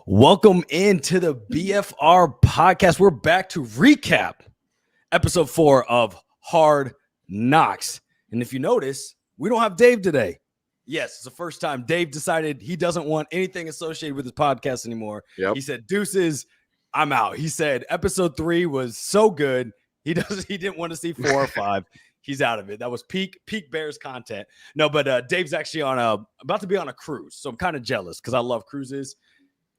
Welcome into the BFR podcast. We're back to recap episode 4 of Hard Knocks. And if you notice, we don't have Dave today. Yes, it's the first time Dave decided he doesn't want anything associated with his podcast anymore. Yep. He said, "Deuces, I'm out." He said episode 3 was so good. He didn't want to see 4 or 5. He's out of it. That was peak Bears content. No, but Dave's actually about to be on a cruise. So I'm kind of jealous because I love cruises.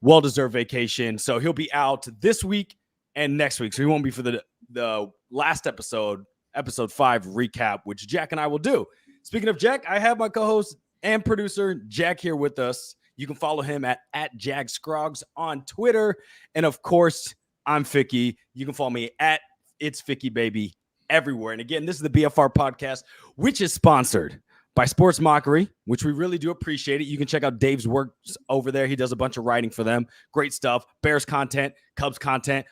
Well-deserved vacation. So he'll be out this week and next week. So he won't be for the last episode 5 recap, which Jack and I will do. Speaking of Jack, I have my co-host and producer Jack here with us. You can follow him at JagScroggs on Twitter. And of course, I'm Ficky. You can follow me at It's Ficky Baby everywhere. And again, this is the BFR podcast, which is sponsored by Sports Mockery, which we really do appreciate it. You can check out Dave's work over there. He does a bunch of writing for them. Great stuff. Bears content, Cubs content,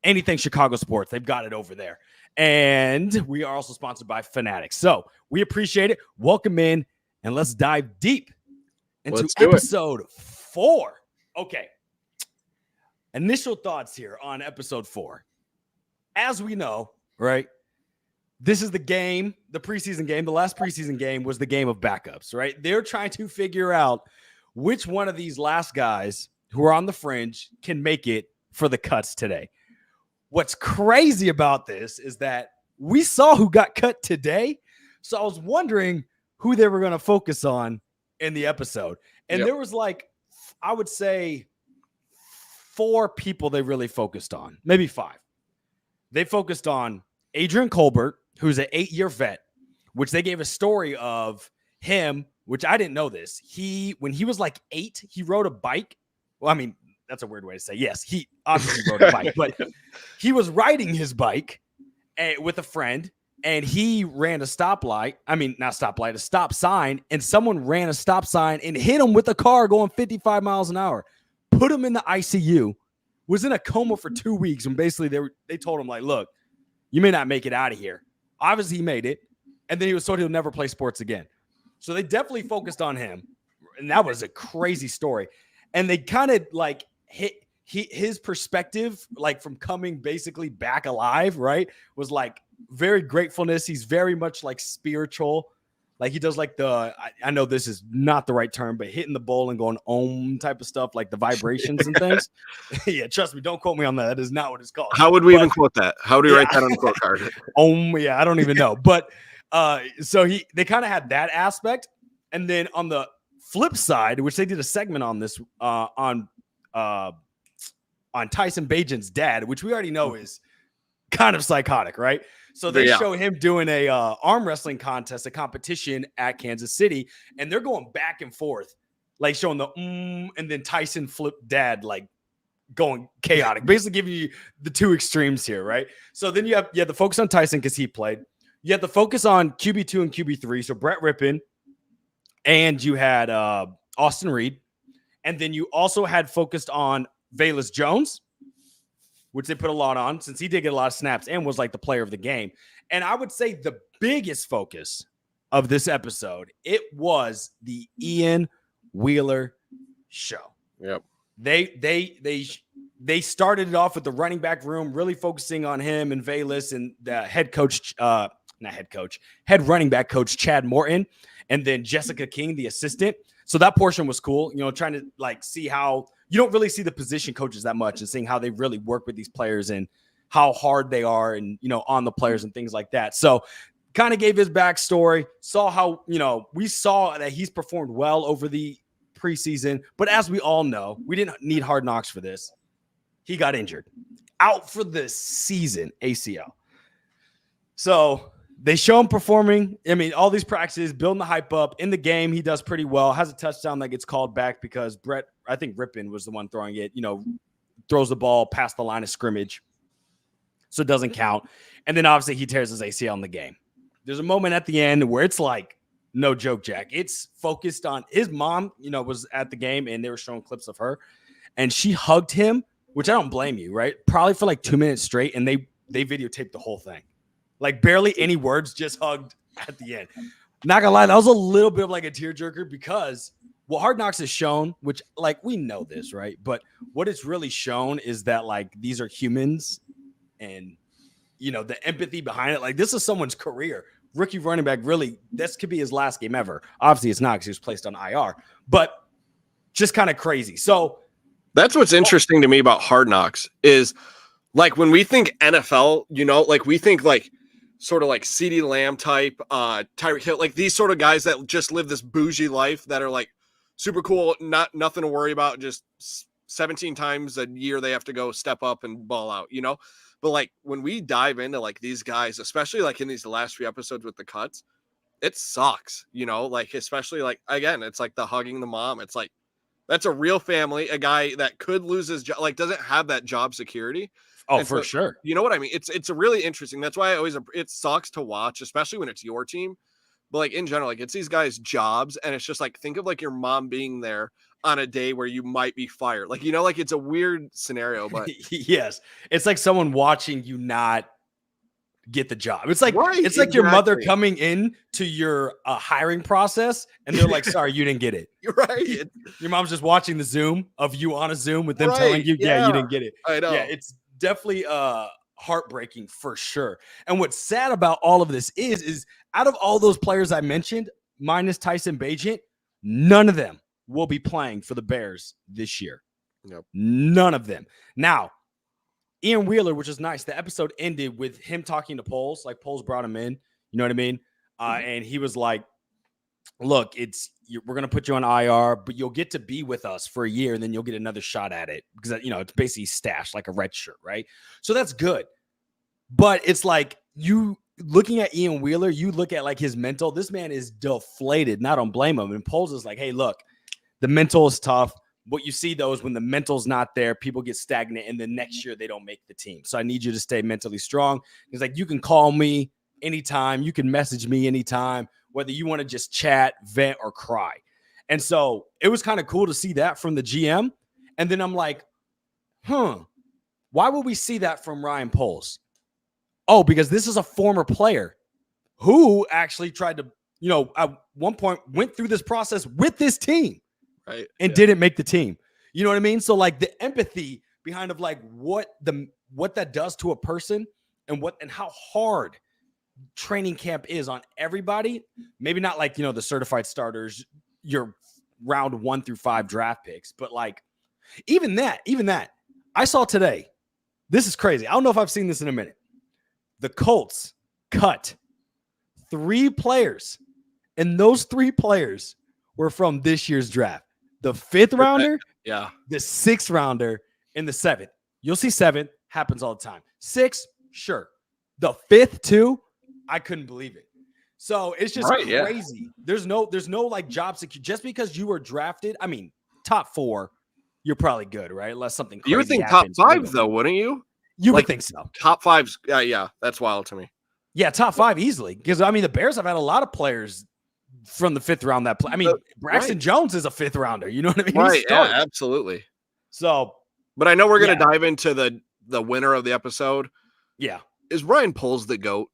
anything Chicago sports. They've got it over there. And we are also sponsored by Fanatics. So we appreciate it. Welcome in, and let's dive deep into episode 4. Okay. Initial thoughts here on episode 4. As we know, right? This is the game, the preseason game. The last preseason game was the game of backups, right? They're trying to figure out which one of these last guys who are on the fringe can make it for the cuts today. What's crazy about this is that we saw who got cut today. So I was wondering who they were going to focus on in the episode. And There was I would say 4 people they really focused on, maybe 5. They focused on Adrian Colbert, who's an 8-year vet, which they gave a story of him, which I didn't know this. When he was 8, he rode a bike. Well, I mean, that's a weird way to say. Yes, he obviously rode a bike, but he was riding his bike with a friend, and he ran a stoplight. I mean, not stoplight, a stop sign, and someone ran a stop sign and hit him with a car going 55 miles an hour, put him in the ICU, was in a coma for 2 weeks, and basically they told him, look, you may not make it out of here. Obviously, he made it, and then he was told he'll never play sports again. So they definitely focused on him, and that was a crazy story. And they kind of hit his perspective, from coming basically back alive, right? Was very gratefulness. He's very much spiritual. He does I know this is not the right term, but hitting the bowl and going om type of stuff, the vibrations and things. Yeah, trust me, don't quote me on that. That is not what it's called. How would we even quote that? How do we write that on the quote card? Yeah, I don't even know. But so they kind of had that aspect. And then on the flip side, which they did a segment on this on Tyson Bagent's dad, which we already know is kind of psychotic, right? So they show him doing a arm wrestling contest, a competition at Kansas City, and they're going back and forth, showing the and then Tyson flipped dad, going chaotic, basically giving you the 2 extremes here, right? So then you have the focus on Tyson because he played. You have the focus on QB2 and QB3, so Brett Rippon, and you had Austin Reed, and then you also had focused on Velus Jones, which they put a lot on since he did get a lot of snaps and was the player of the game. And I would say the biggest focus of this episode, it was the Ian Wheeler show. Yep. They started it off with the running back room, really focusing on him and Velus and the head running back coach, Chad Morton, and then Jessica King, the assistant. So that portion was cool, trying to see how you don't really see the position coaches that much and seeing how they really work with these players and how hard they are and, on the players and things like that. So kind of gave his backstory, saw how, we saw that he's performed well over the preseason. But as we all know, we didn't need Hard Knocks for this. He got injured, out for the season, ACL. So they show him performing. I mean, all these practices, building the hype up. In the game, he does pretty well. Has a touchdown that gets called back because I think Rippon was the one throwing it, throws the ball past the line of scrimmage. So it doesn't count. And then obviously he tears his ACL in the game. There's a moment at the end where it's no joke, Jack. It's focused on his mom, was at the game and they were showing clips of her. And she hugged him, which I don't blame you, right? Probably for 2 minutes straight. And they videotaped the whole thing. Barely any words, just hugged at the end. Not gonna lie, that was a little bit of a tearjerker because what Hard Knocks has shown, which like we know this, right? But what it's really shown is that like these are humans, and the empathy behind it. Like this is someone's career. Rookie running back, really, this could be his last game ever. Obviously, it's not because he was placed on IR, but just kind of crazy. So that's what's interesting to me about Hard Knocks is like when we think NFL, like we think like sort of like CeeDee Lamb type, Tyreek Hill, like these sort of guys that just live this bougie life that are like super cool, nothing to worry about, just 17 times a year they have to go step up and ball out, But like when we dive into like these guys, especially like in these last few episodes with the cuts, it sucks, like especially like again, it's like the hugging the mom. It's like that's a real family, a guy that could lose his job, like doesn't have that job security. Oh, And for so, sure. you know what I mean? It's a really interesting. That's why it sucks to watch, especially when it's your team. But like in general, like it's these guys' jobs, and it's just like think of like your mom being there on a day where you might be fired. Like like it's a weird scenario, but yes, it's like someone watching you not get the job. It's like right, it's like your mother coming in to your hiring process, and they're like, "Sorry, you didn't get it." You're right. Your mom's just watching the Zoom of you on a Zoom with them Right, telling you, "Yeah, you didn't get it." I know. Yeah, it's definitely heartbreaking for sure. And what's sad about all of this is out of all those players I mentioned, minus Tyson Bagent, none of them will be playing for the Bears this year. Yep. None of them. Now, Ian Wheeler, which is nice, the episode ended with him talking to Poles. Like Poles brought him in, you know what I mean? And he was like, look, we're going to put you on IR, but you'll get to be with us for a year, and then you'll get another shot at it because, it's basically stashed like a red shirt, right? So that's good. But it's like you looking at Ian Wheeler, you look at like his mental. This man is deflated. And I don't blame him. And Poles is like, hey, look, the mental is tough. What you see, though, is when the mental's not there, people get stagnant, and then next year they don't make the team. So I need you to stay mentally strong. He's like, you can call me anytime. You can message me anytime, whether you want to just chat, vent, or cry. And so it was kind of cool to see that from the GM. And then I'm like, why would we see that from Ryan Poles? Oh, because this is a former player who actually tried to, at one point went through this process with this team. Right. And didn't make the team. You know what I mean? So like the empathy behind of like what that does to a person and how hard training camp is on everybody. Maybe not like, the certified starters, your round 1 through 5 draft picks, but like even that I saw today. This is crazy. I don't know if I've seen this in a minute. The Colts cut 3 players, and those 3 players were from this year's draft. The 5th rounder, the 6th rounder, and the 7th. You'll see 7th happens all the time. 6, sure. The 5th too, I couldn't believe it. So it's just crazy. Yeah. There's no like job security. Just because you were drafted, I mean, top 4, you're probably good, right? Unless something crazy you would think happens, top 5 though, wouldn't you? You would think so. Top 5's, yeah, that's wild to me. Yeah, top 5 easily. Because I mean, the Bears have had a lot of players from the 5th round that play. I mean, Braxton Jones is a 5th rounder. You know what I mean? Right. Yeah, absolutely. So, but I know we're going to dive into the winner of the episode. Yeah. Is Ryan Poles the GOAT?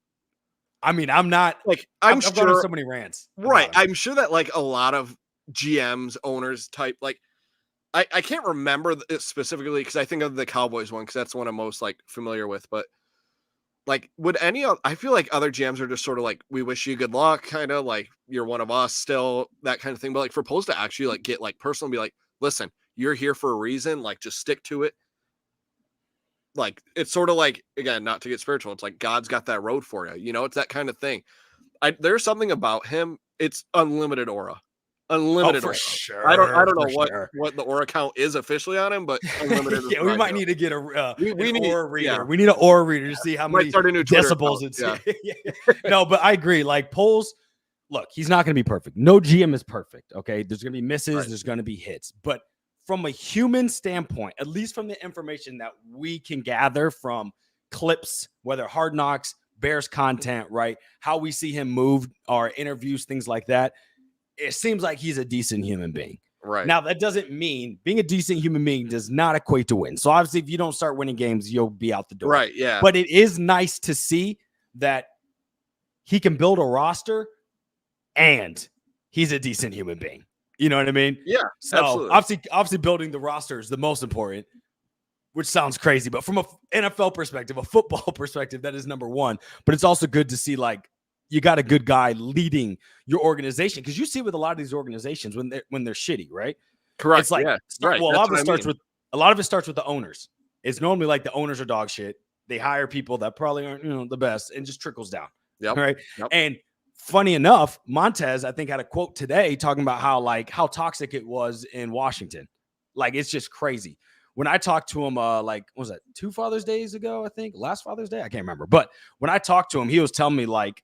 I mean, I'm not like I'm sure gone on so many rants. Right. I'm sure that like a lot of GMs, owners type, like I can't remember it specifically because I think of the Cowboys one because that's the one I'm most like familiar with, but like, I feel like other GMs are just sort of like, we wish you good luck, kind of like you're one of us still, that kind of thing. But like for Poles to actually like get like personal and be like, listen, you're here for a reason, like just stick to it. Like, it's sort of like, again, not to get spiritual, it's like God's got that road for you. It's that kind of thing. There's something about him. It's unlimited aura. Unlimited for aura. Sure. I don't know what the aura count is officially on him, but unlimited. Yeah, we might need to get an need aura reader. Yeah. We need an aura reader to see how many decibels it's. Yeah. No, but I agree. Like Poles, look, he's not going to be perfect. No GM is perfect. Okay, there's going to be misses. Right. There's going to be hits, but from a human standpoint, at least from the information that we can gather from clips, whether Hard Knocks, Bears content, right, how we see him move, our interviews, things like that. It seems like he's a decent human being. Right. Now, that doesn't mean being a decent human being does not equate to win. So obviously, if you don't start winning games, you'll be out the door. Right, yeah. But it is nice to see that he can build a roster and he's a decent human being. You know what I mean? Yeah, So absolutely. obviously building the roster is the most important, which sounds crazy, but from a NFL perspective, a football perspective, that is number one. But it's also good to see like you got a good guy leading your organization, because you see with a lot of these organizations when they're shitty, right? Correct. It's like Yeah. Right. a lot That's of it what I starts mean. with the owners. It's normally like the owners are dog shit. They hire people that probably aren't, the best, and just trickles down. Yep. Right. Yep. And funny enough, Montez, I think, had a quote today talking about how toxic it was in Washington. Like, it's just crazy. When I talked to him, like, what was that 2 Father's Days ago? I think last Father's Day. I can't remember. But when I talked to him, he was telling me like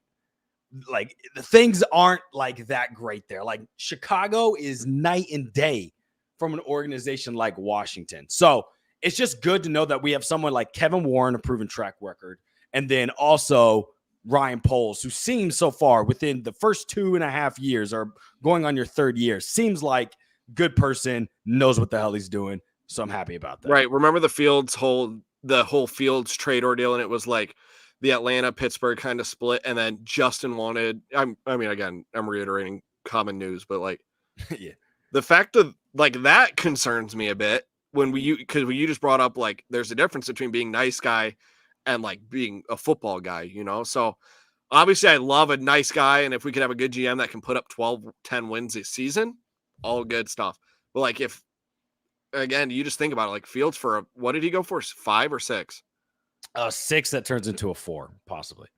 the things aren't like that great there. Like, Chicago is night and day from an organization like Washington. So it's just good to know that we have someone like Kevin Warren, a proven track record, and then also Ryan Poles, who seems so far within the first 2.5 years or going on your third year, seems like good person, knows what the hell he's doing. So I'm happy about that. Right. Remember the whole Fields trade ordeal, and it was like the Atlanta Pittsburgh kind of split, and then Justin wanted. I mean, again, I'm reiterating common news, but like, Yeah. the fact of like that concerns me a bit because you just brought up like there's a difference between being nice guy and like being a football guy, So obviously, I love a nice guy, and if we could have a good GM that can put up 12, 10 wins this season, all good stuff. But like if again, you just think about it, like Fields what did he go for? 5 or 6? 6 that turns into a 4, possibly.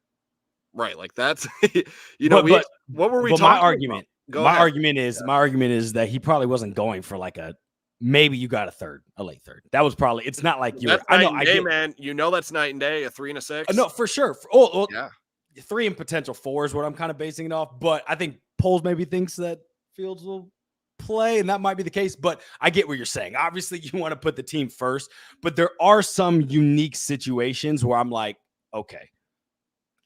Right. Like that's, But what were we but talking my about? argument, Go my ahead. argument is that he probably wasn't going for like maybe you got a late third. That was probably, it's not like That's night and day, man. That's night and day, a 3 and a 6. No, for sure. Yeah. 3 and potential 4 is what I'm kind of basing it off. But I think Poles maybe thinks that Fields will play, and that might be the case. But I get what you're saying. Obviously, you want to put the team first, but there are some unique situations where I'm like, okay,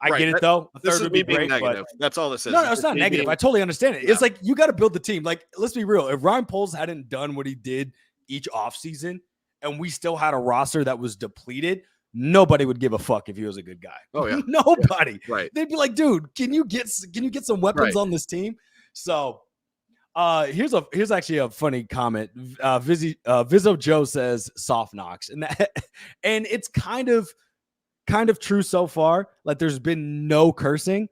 I get it though. A This third is would be me being great, negative. That's all this is. No, it's not negative. I totally understand it. Yeah. It's like you got to build the team. Like, let's be real. If Ryan Poles hadn't done what he did each offseason and we still had a roster that was depleted, nobody would give a fuck if he was a good guy. Oh yeah. Nobody. Yeah. Right. They'd be like, dude, can you get some weapons on this team? So here's actually a funny comment. Vizzo Joe says soft knocks, and it's kind of true so far. Like, there's been no cursing.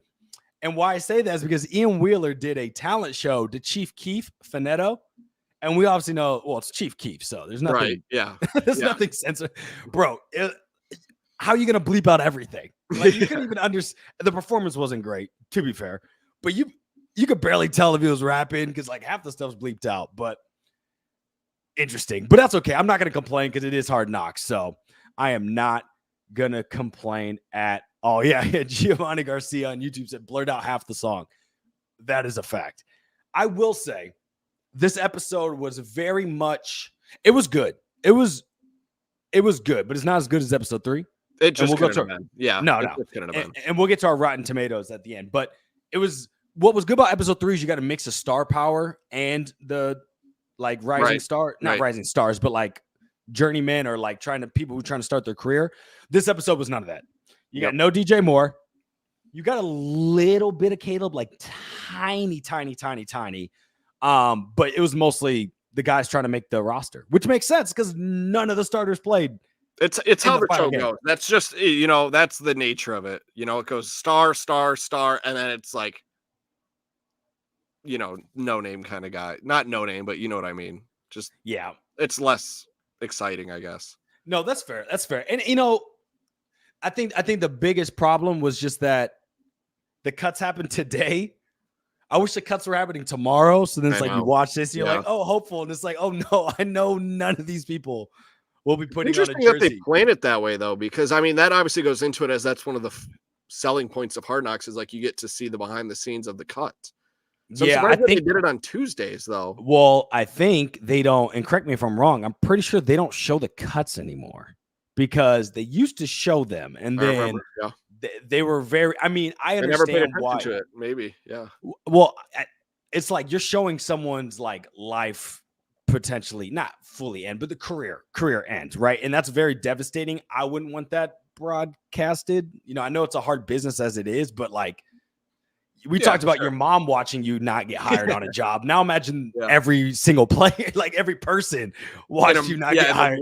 And why I say that is because Ian Wheeler did a talent show to Chief Keef Finetto. And we obviously know, well, it's Chief Keef, so there's nothing. Right. Yeah. There's nothing censored. Bro, how are you going to bleep out everything? Like, you couldn't even understand. The performance wasn't great, to be fair. But you could barely tell if he was rapping because like half the stuff's bleeped out. But interesting. But that's okay. I'm not going to complain because it is Hard Knocks. So I am not gonna complain at all. Yeah, Giovanni Garcia on YouTube said blurred out half the song. That is a fact. I will say this episode was very much, it was good. It was good, but it's not as good as episode 3. It just couldn't have been. Yeah. No. And we'll get to our Rotten Tomatoes at the end. But what was good about episode 3 is you got a mix of star power and the like rising star, not rising stars, but like journeymen or like people who are trying to start their career. This episode was none of that. You got no DJ Moore. You got a little bit of Caleb, like tiny. But it was mostly the guys trying to make the roster, which makes sense because none of the starters played. It's how the show goes. That's just, that's the nature of it. It goes star, and then it's like, no name kind of guy. Not no name, but you know what I mean. Just, yeah, it's less exciting, I guess. No, that's fair. And I think the biggest problem was just that the cuts happened today. I wish the cuts were happening tomorrow. So then it's like you watch this, and you're like, oh, hopeful, and it's like, oh no, I know none of these people will be putting on a jersey. That they plan it that way though, because I mean that obviously goes into it as that's one of the selling points of Hard Knocks is like you get to see the behind the scenes of the cut. So I think they did it on Tuesdays though. Well, I think they don't, and correct me if I'm wrong, I'm pretty sure they don't show the cuts anymore because they used to show them, and then they were very. I mean, I understand why. To it, maybe, yeah. Well, it's like you're showing someone's like life potentially not fully end, but the career ends, right? And that's very devastating. I wouldn't want that broadcasted. I know it's a hard business as it is, but like, we talked about your mom watching you not get hired on a job. Now imagine Yeah. every single player, like every person watched you not get hired.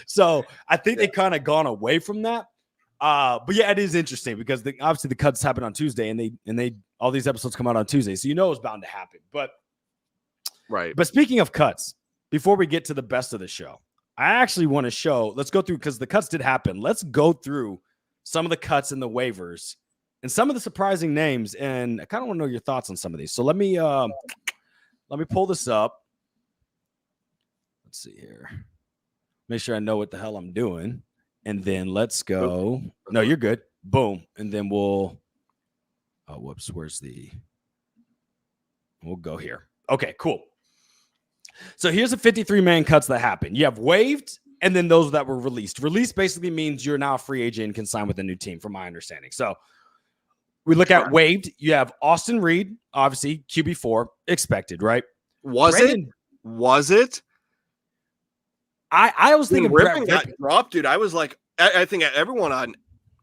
So I think they kind of gone away from that. But yeah, it is interesting because obviously the cuts happen on Tuesday, and they all these episodes come out on Tuesday, so you know it's bound to happen. But speaking of cuts, before we get to the best of the show, I actually want to show. Let's go through because the cuts did happen. Let's go through some of the cuts and the waivers and some of the surprising names, and I kind of want to know your thoughts on some of these. So let me pull this up. Let's see here. Make sure I know what the hell I'm doing. And then let's go. No, you're good. Boom. And then we'll whoops. We'll go here. Okay, cool. So here's the 53-man cuts that happen. You have waived and then those that were released. Released basically means you're now a free agent and can sign with a new team, from my understanding. So we look at waived. You have Austin Reed, obviously QB4, expected, right? Was it? I was thinking Ripping got dropped, dude. I was like, I think everyone on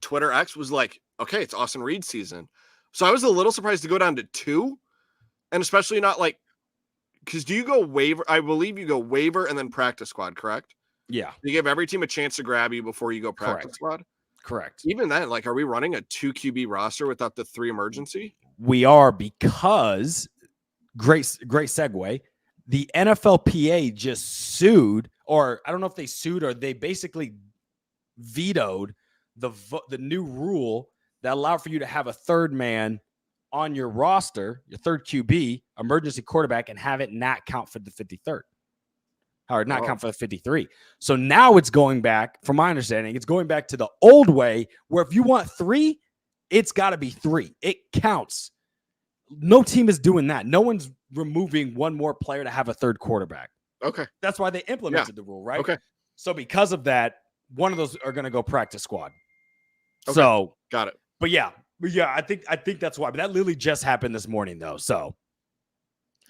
Twitter X was like, okay, it's Austin Reed season. So I was a little surprised to go down to 2, and especially not like, because do you go waiver? I believe you go waiver and then practice squad, correct? Yeah. You give every team a chance to grab you before you go practice squad. Correct. Even then, like, are we running a 2 QB roster without the 3 emergency? We are, because great segue. The NFLPA just sued, or I don't know if they sued or they basically vetoed the new rule that allowed for you to have a third man on your roster, your third QB, emergency quarterback, and have it not count for the 53rd. Or not count for the 53. So now it's going back, from my understanding, it's going back to the old way where if you want 3, it's got to be 3. It counts. No team is doing that. No one's removing one more player to have a third quarterback. Okay. That's why they implemented the rule, right? Okay. So because of that, one of those are going to go practice squad. Okay. So got it. But yeah, I think that's why. But that literally just happened this morning, though. So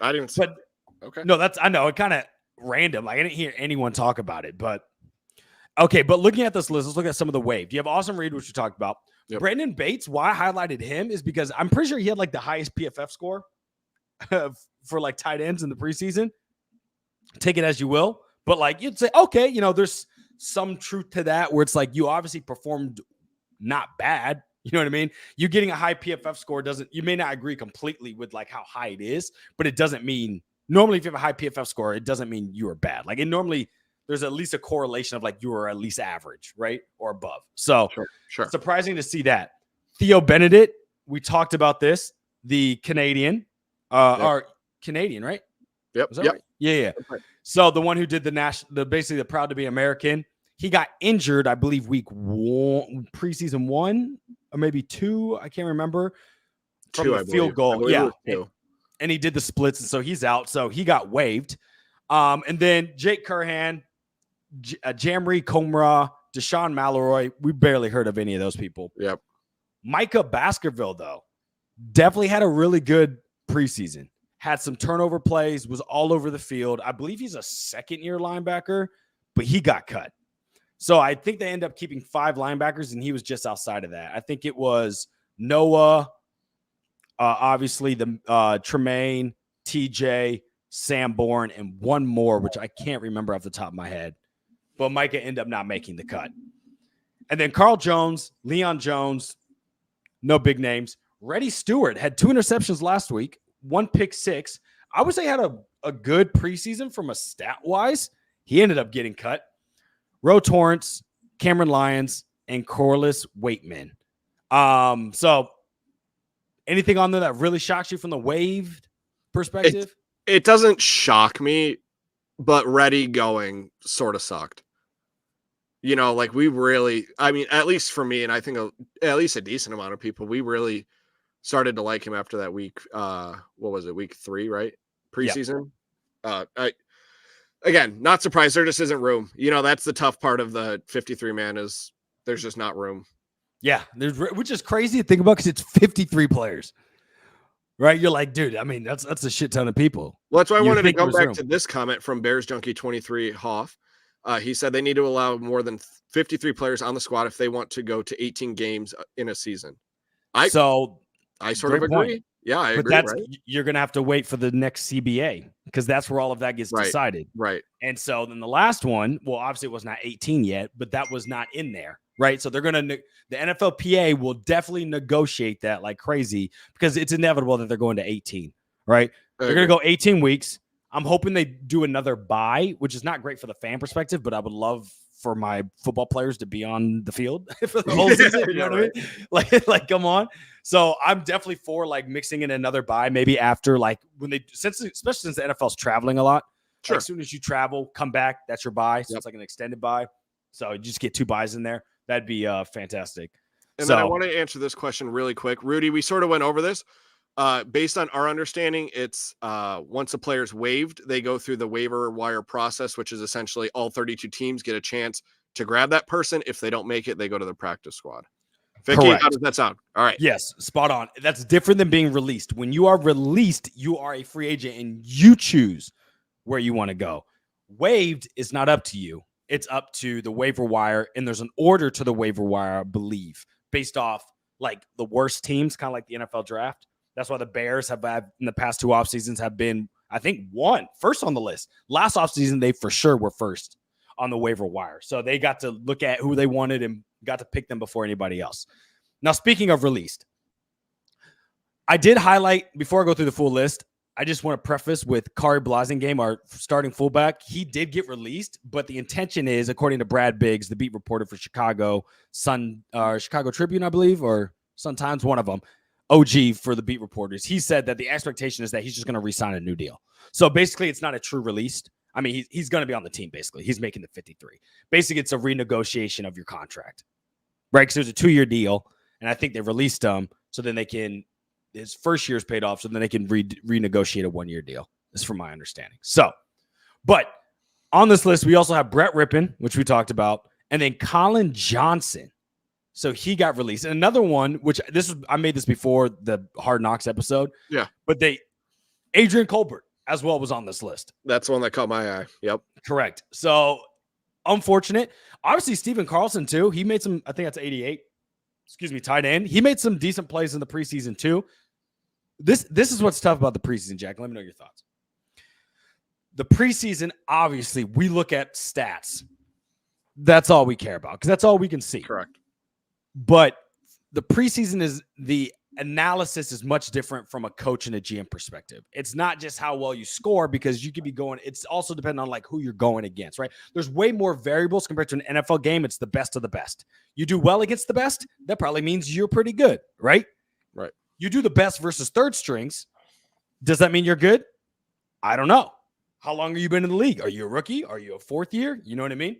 I didn't see. But okay. No, I know it kind of random. Like, I didn't hear anyone talk about it, but okay. But looking at this list, let's look at some of the waived. You have Austin Reed, which we talked about. Yep. Brandon Bates. Why I highlighted him is because I'm pretty sure he had like the highest PFF score for like tight ends in the preseason. Take it as you will, but like you'd say, okay, there's some truth to that where it's like you obviously performed not bad. You know what I mean? You getting a high PFF score you may not agree completely with like how high it is, but it doesn't mean normally if you have a high PFF score, it doesn't mean you are bad. Like normally there's at least a correlation of like you are at least average, right? Or above. So sure. Surprising to see that. Theo Benedict, we talked about this, the Canadian, or Canadian, right? Yep. Right? Yeah. Okay. So the one who did basically the proud to be American, he got injured, I believe, week 1, preseason 1, or maybe 2. I can't remember. From 2, the field goal. Yeah. And he did the splits, and so he's out. So he got waived. And then Jake Curhan, Jamri Komra, Deshaun Mallory. We barely heard of any of those people. Yep. Micah Baskerville, though, definitely had a really good preseason. Had some turnover plays, was all over the field. I believe he's a second-year linebacker, but he got cut. So I think they end up keeping 5 linebackers, and he was just outside of that. I think it was Noah, obviously the Tremaine, TJ, Sanborn, and one more, which I can't remember off the top of my head. But Micah ended up not making the cut. And then Carl Jones, Leon Jones, no big names. Reddy Stewart had 2 interceptions last week, 1 pick 6. I would say had a good preseason from a stat-wise. He ended up getting cut. Ro Torrance, Cameron Lyons, and Corliss Waitman. So anything on there that really shocks you from the waived perspective? It doesn't shock me, but Reddy going sort of sucked. Like we really, I mean, at least for me, and I think at least a decent amount of people, we really started to like him after that week. What was it? Week 3, right? Preseason. Yep. Again, not surprised. There just isn't room. That's the tough part of the 53-man is there's just not room. Yeah, which is crazy to think about because it's 53 players, right? You're like, dude, I mean, that's a shit ton of people. Well, that's why I wanted to come back to this comment from Bears Junkie 23 Hoff. He said they need to allow more than 53 players on the squad if they want to go to 18 games in a season. I I sort of Great point. agree. Yeah, I But agree, that's right? you're gonna have to wait for the next CBA because that's where all of that gets Right. decided. Right. And so then the last one, well, obviously it was not 18 yet, but that was not in there, right? So they're gonna the NFLPA will definitely negotiate that like crazy because it's inevitable that they're going to 18, right? They're gonna go 18 weeks. I'm hoping they do another bye, which is not great for the fan perspective, but I would love for my football players to be on the field for the whole season. You know what I mean? Like, come on. So I'm definitely for like mixing in another bye, maybe after like when they especially since the NFL's traveling a lot. Sure. Like, as soon as you travel, come back, that's your bye. So Yep. it's like an extended bye. So you just get 2 buys in there. That'd be fantastic. And then I want to answer this question really quick. Rudy, we sort of went over this. Based on our understanding, it's once a player's waived, they go through the waiver wire process, which is essentially all 32 teams get a chance to grab that person. If they don't make it, they go to the practice squad. Ficky, how does that sound? All right. Yes, spot on. That's different than being released. When you are released, you are a free agent and you choose where you want to go. Waived is not up to you. It's up to the waiver wire, and there's an order to the waiver wire, I believe, based off like the worst teams, kind of like the NFL draft. That's why the Bears have had in the past 2 off seasons have been, I think, first on the list. Last off season, they for sure were first on the waiver wire. So they got to look at who they wanted and got to pick them before anybody else. Now, speaking of released, I did highlight, before I go through the full list, I just want to preface with Kari Blasingame, our starting fullback. He did get released, but the intention is, according to Brad Biggs, the beat reporter for Chicago Tribune, I believe, or Sun-Times, one of them, OG for the beat reporters. He said that the expectation is that he's just going to re-sign a new deal. So basically, it's not a true release. I mean, he's going to be on the team, basically. He's making the 53. Basically, it's a renegotiation of your contract, right? Because there's a 2-year deal, and I think they released him so then they can – his first year's paid off, so then they can renegotiate a 1-year deal. This is from my understanding. So, but on this list, we also have Brett Rippon, which we talked about, and then Colin Johnson. So he got released. And another one, which I made this before the Hard Knocks episode. Yeah. But Adrian Colbert as well was on this list. That's the one that caught my eye. Yep. Correct. So unfortunate. Obviously, Stephen Carlson, too. He made some, I think that's 88. Tight end. He made some decent plays in the preseason, too. This is what's tough about the preseason, Jack. Let me know your thoughts. The preseason, obviously, we look at stats. That's all we care about because that's all we can see. Correct. But the preseason the analysis is much different from a coach and a GM perspective. It's not just how well you score because you could be going. It's also dependent on like who you're going against, right? There's way more variables compared to an NFL game. It's the best of the best. You do well against the best, that probably means you're pretty good, right? Right. You do the best versus third strings. Does that mean you're good? I don't know. How long have you been in the league? Are you a rookie? Are you a 4th year? You know what I mean?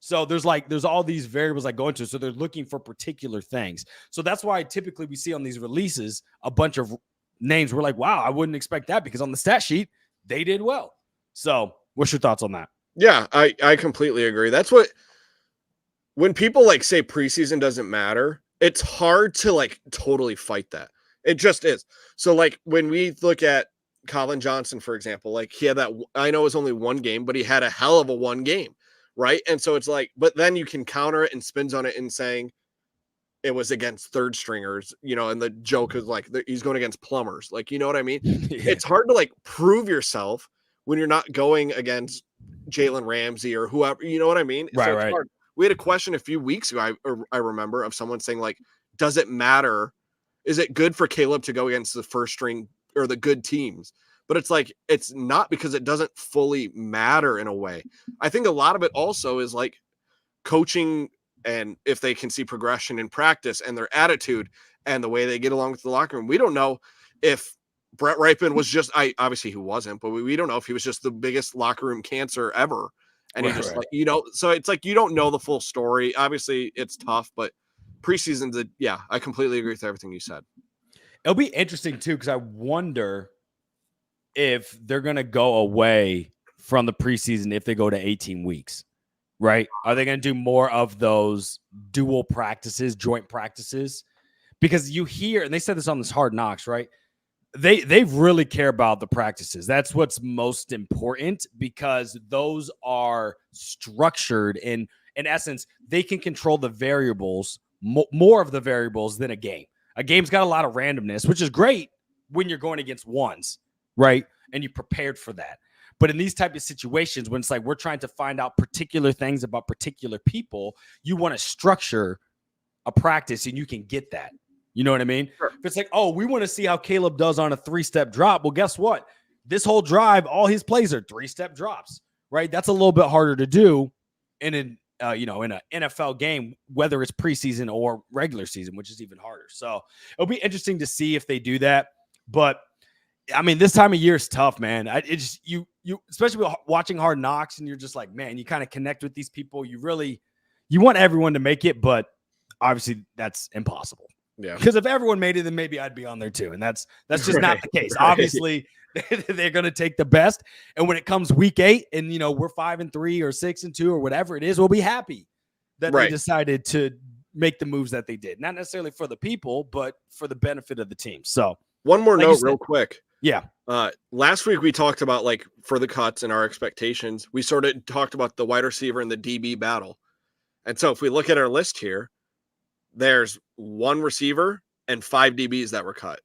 So there's all these variables I go into. So they're looking for particular things. So that's why typically we see on these releases a bunch of names. We're like, wow, I wouldn't expect that because on the stat sheet, they did well. So what's your thoughts on that? Yeah, I completely agree. That's what, when people like say preseason doesn't matter, it's hard to like totally fight that. It just is. So like when we look at Colin Johnson, for example, like he had that, I know it was only 1 game, but he had a hell of a 1 game. Right. And so it's like, but then you can counter it and spins on it and saying it was against third stringers, and the joke is like, he's going against plumbers. Like, you know what I mean? Yeah. It's hard to like prove yourself when you're not going against Jalen Ramsey or whoever, you know what I mean? Right, so it's hard. We had a question a few weeks ago. I remember of someone saying like, does it matter? Is it good for Caleb to go against the first string or the good teams? But it's like, it's not, because it doesn't fully matter in a way. I think a lot of it also is like coaching, and if they can see progression in practice and their attitude and the way they get along with the locker room. We don't know if Brett Rippon was just, obviously he wasn't, but we don't know if he was just the biggest locker room cancer ever. And he just like, so it's like, you don't know the full story. Obviously it's tough, but preseason's I completely agree with everything you said. It'll be interesting too, because I wonder if they're going to go away from the preseason if they go to 18 weeks, right? Are they going to do more of those dual practices, joint practices? Because you hear, and they said this on this Hard Knocks, right? They really care about the practices. That's what's most important, because those are structured in essence, they can control the variables, more of the variables than a game. A game's got a lot of randomness, which is great when you're going against ones, right? And you prepared for that. But in these type of situations, when it's like we're trying to find out particular things about particular people, you want to structure a practice and you can get that. You know what I mean? Sure. If it's like, oh, we want to see how Caleb does on a 3-step drop. Well, guess what? This whole drive, all his plays are 3-step drops, right? That's a little bit harder to do in an in an NFL game, whether it's preseason or regular season, which is even harder. So it'll be interesting to see if they do that. But I mean, this time of year is tough, man. It's you especially watching Hard Knocks, and you're just like, man, you kind of connect with these people. You want everyone to make it, but obviously that's impossible. Yeah. Because if everyone made it, then maybe I'd be on there too. And that's just not the case. Right. Obviously, they're going to take the best. And when it comes week 8 and, we're 5-3 or 6-2 or whatever it is, we'll be happy that they decided to make the moves that they did. Not necessarily for the people, but for the benefit of the team. So one more note real quick. Yeah. Last week we talked about like for the cuts and our expectations. We sort of talked about the wide receiver and the DB battle. And so if we look at our list here, there's 1 receiver and 5 DBs that were cut.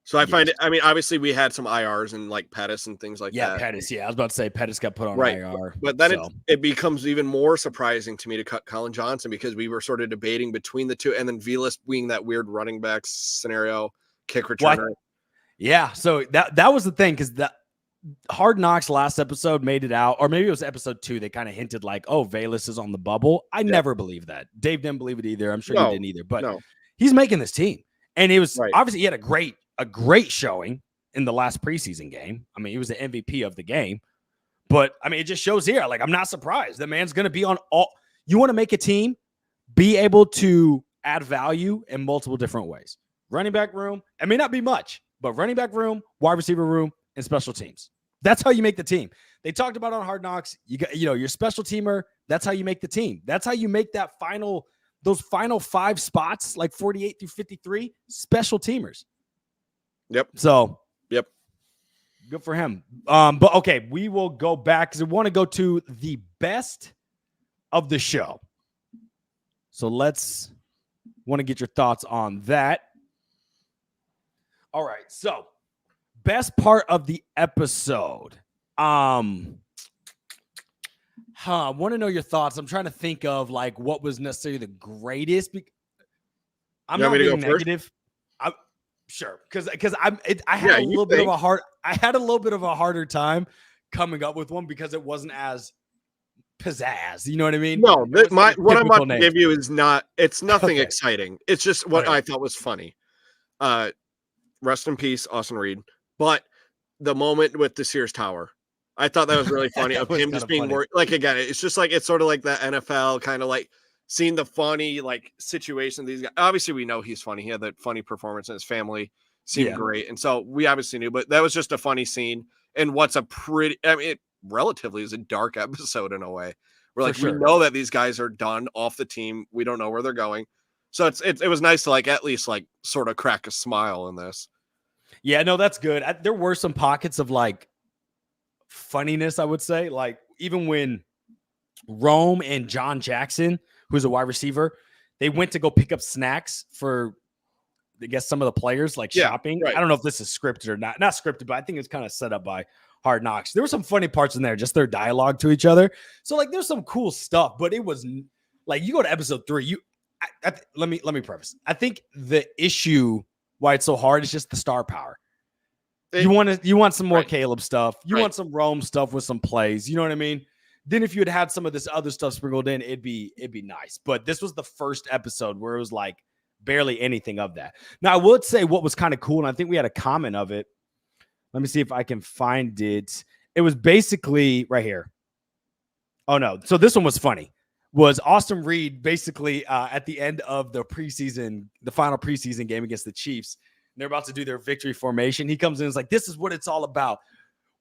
So I find it, I mean, obviously we had some IRs and like Pettis and things like that. Yeah, Pettis. Yeah, I was about to say Pettis got put on IR. But then it becomes even more surprising to me to cut Colin Johnson because we were sort of debating between the two, and then Velas being that weird running back scenario, kick returner. Yeah, so that was the thing, because the Hard Knocks last episode made it out, or maybe it was episode 2. They kind of hinted like, oh, Velas is on the bubble. I never believed that. Dave didn't believe it either. I'm sure you didn't either. But he's making this team, and it was obviously he had a great showing in the last preseason game. I mean, he was the MVP of the game. But I mean, it just shows here. Like, I'm not surprised. The man's going to be on all. You want to make a team, be able to add value in multiple different ways. Running back room, it may not be much, but running back room, wide receiver room, and special teams. That's how you make the team. They talked about on Hard Knocks. You got, your special teamer. That's how you make the team. That's how you make those final 5 spots, like 48 through 53, special teamers. Yep. So, yep. Good for him. But okay, we will go back because we want to go to the best of the show. So want to get your thoughts on that. All right. So, best part of the episode. I want to know your thoughts. I'm trying to think of like what was necessarily the greatest. I'm not being negative. Sure, because I had a little bit of a harder time coming up with one because it wasn't as pizzazz. You know what I mean? No, what I'm about to give you is not. It's nothing exciting. It's just what I thought was funny. Rest in peace, Austin Reed. But the moment with the Sears Tower, I thought that was really funny. Of him just being more like, again, it's just like it's sort of like the NFL kind of like. Seeing the funny like situation these guys, obviously we know he's funny. He had that funny performance, and his family seemed great, and so we obviously knew. But that was just a funny scene, and what's a pretty, I mean, it relatively is a dark episode in a way. We're like, we know that these guys are done off the team. We don't know where they're going, so it was nice to like at least like sort of crack a smile in this. Yeah, no, that's good. There were some pockets of like funniness, I would say, like even when Rome and John Jackson, who's a wide receiver, they went to go pick up snacks for, I guess, some of the players, like shopping. Right. I don't know if this is scripted or not. Not scripted, but I think it's kind of set up by Hard Knocks. There were some funny parts in there, just their dialogue to each other. So, like, there's some cool stuff, but it was like, you go to episode 3, let me preface. I think the issue why it's so hard is just the star power. You want some more Caleb stuff. You want some Rome stuff with some plays. You know what I mean? Then if you had some of this other stuff sprinkled in, it'd be nice. But this was the first episode where it was like barely anything of that. Now, I would say what was kind of cool, and I think we had a comment of it. Let me see if I can find it. It was basically right here. Oh, no. So this one was funny. Was Austin Reed basically at the end of the final preseason game against the Chiefs, and they're about to do their victory formation. He comes in and is like, this is what it's all about.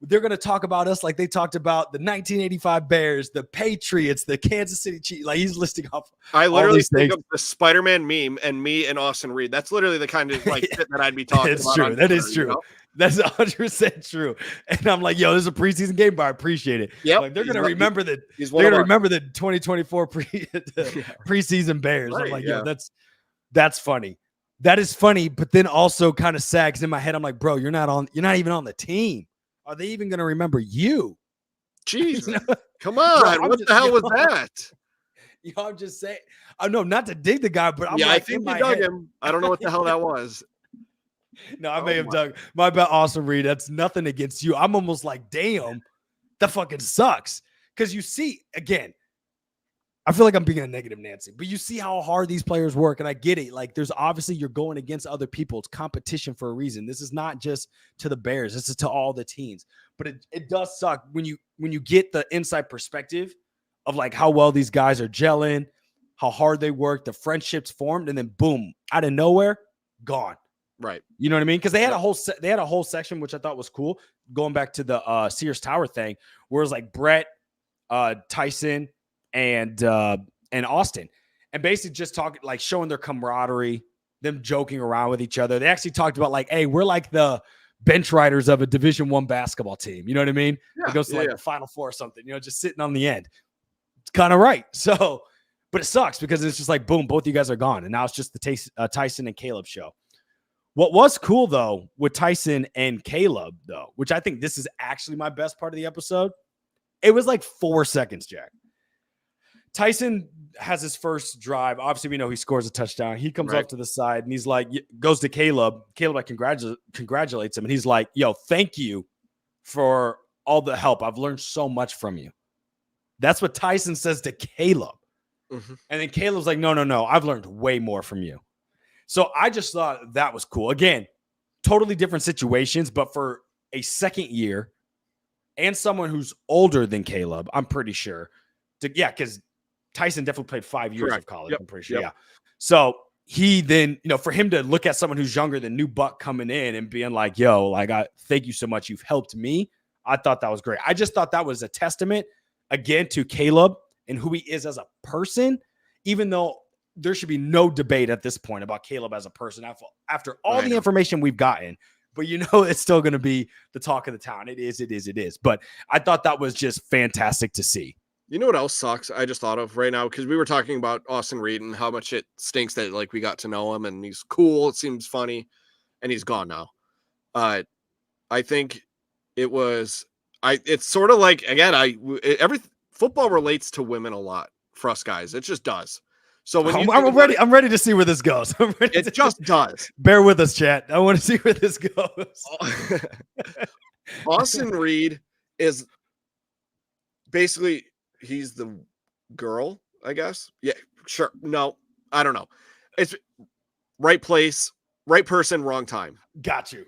They're going to talk about us like they talked about the 1985 Bears, the Patriots, the Kansas City Chiefs. Like, he's listing off. I literally think of the Spider-Man meme and me and Austin Reed. That's literally the kind of like shit that I'd be talking about. True. That is true. You know? That's 100% true. And I'm like, yo, this is a preseason game, but I appreciate it. Yeah, like, they're going to remember that. They're going to remember the 2024 preseason Bears. Right, I'm like, yo, that's funny. That is funny, but then also kind of sad because in my head, I'm like, bro, you're not even on the team. Are they even going to remember you? Jesus. You know? Come on. Bro, What the hell was that? I'm just saying. I know not to dig the guy, but I'm Yeah, like, I think in you my dug head. him. I don't know what the hell that was. No, I may have dug. My bad, Austin Reed. That's nothing against you. I'm almost like, damn, that fucking sucks. Because you see, again, I feel like I'm being a negative Nancy, but you see how hard these players work, and I get it. Like, there's obviously you're going against other people. It's competition for a reason. This is not just to the Bears. This is to all the teams. But it does suck when you get the inside perspective of like how well these guys are gelling, how hard they work, the friendships formed, and then boom, out of nowhere, gone. Right. You know what I mean? Because they had a whole section which I thought was cool, going back to the Sears Tower thing, where it was like Brett, Tyson, and Austin, and basically just talking, like showing their camaraderie, them joking around with each other. They actually talked about like, hey, we're like the bench riders of a Division I basketball team. You know what I mean? Yeah, it goes to the Final Four or something, just sitting on the end. It's kind of right. So, but it sucks because it's just like, boom, both of you guys are gone. And now it's just the Tyson and Caleb show. What was cool, though, with Tyson and Caleb, though, which I think this is actually my best part of the episode, it was like 4 seconds, Jack. Tyson has his first drive. Obviously, we know he scores a touchdown. He comes off to the side, and he's like, goes to Caleb. Caleb, like, congratulates him, and he's like, yo, thank you for all the help. I've learned so much from you. That's what Tyson says to Caleb. Mm-hmm. And then Caleb's like, no, I've learned way more from you. So I just thought that was cool. Again, totally different situations, but for a second year and someone who's older than Caleb, I'm pretty sure. Because Tyson definitely played 5 years of college. Yep. I'm pretty sure. Yeah. So he then, for him to look at someone who's younger than new buck coming in and being like, yo, like, I thank you so much. You've helped me. I thought that was great. I just thought that was a testament, again, to Caleb and who he is as a person, even though there should be no debate at this point about Caleb as a person after all the information we've gotten. But it's still going to be the talk of the town. It is. But I thought that was just fantastic to see. You know what else sucks? I just thought of right now, because we were talking about Austin Reed and how much it stinks that like we got to know him and he's cool. It seems funny, and he's gone now. I think it's sort of like, again, every football relates to women a lot for us guys. It just does. So when I'm ready to see where this goes. It just does. Bear with us, chat. I want to see where this goes. Austin Reed is basically, he's the girl, I guess. Yeah, sure. No, I don't know. It's right place, right person, wrong time. Got you.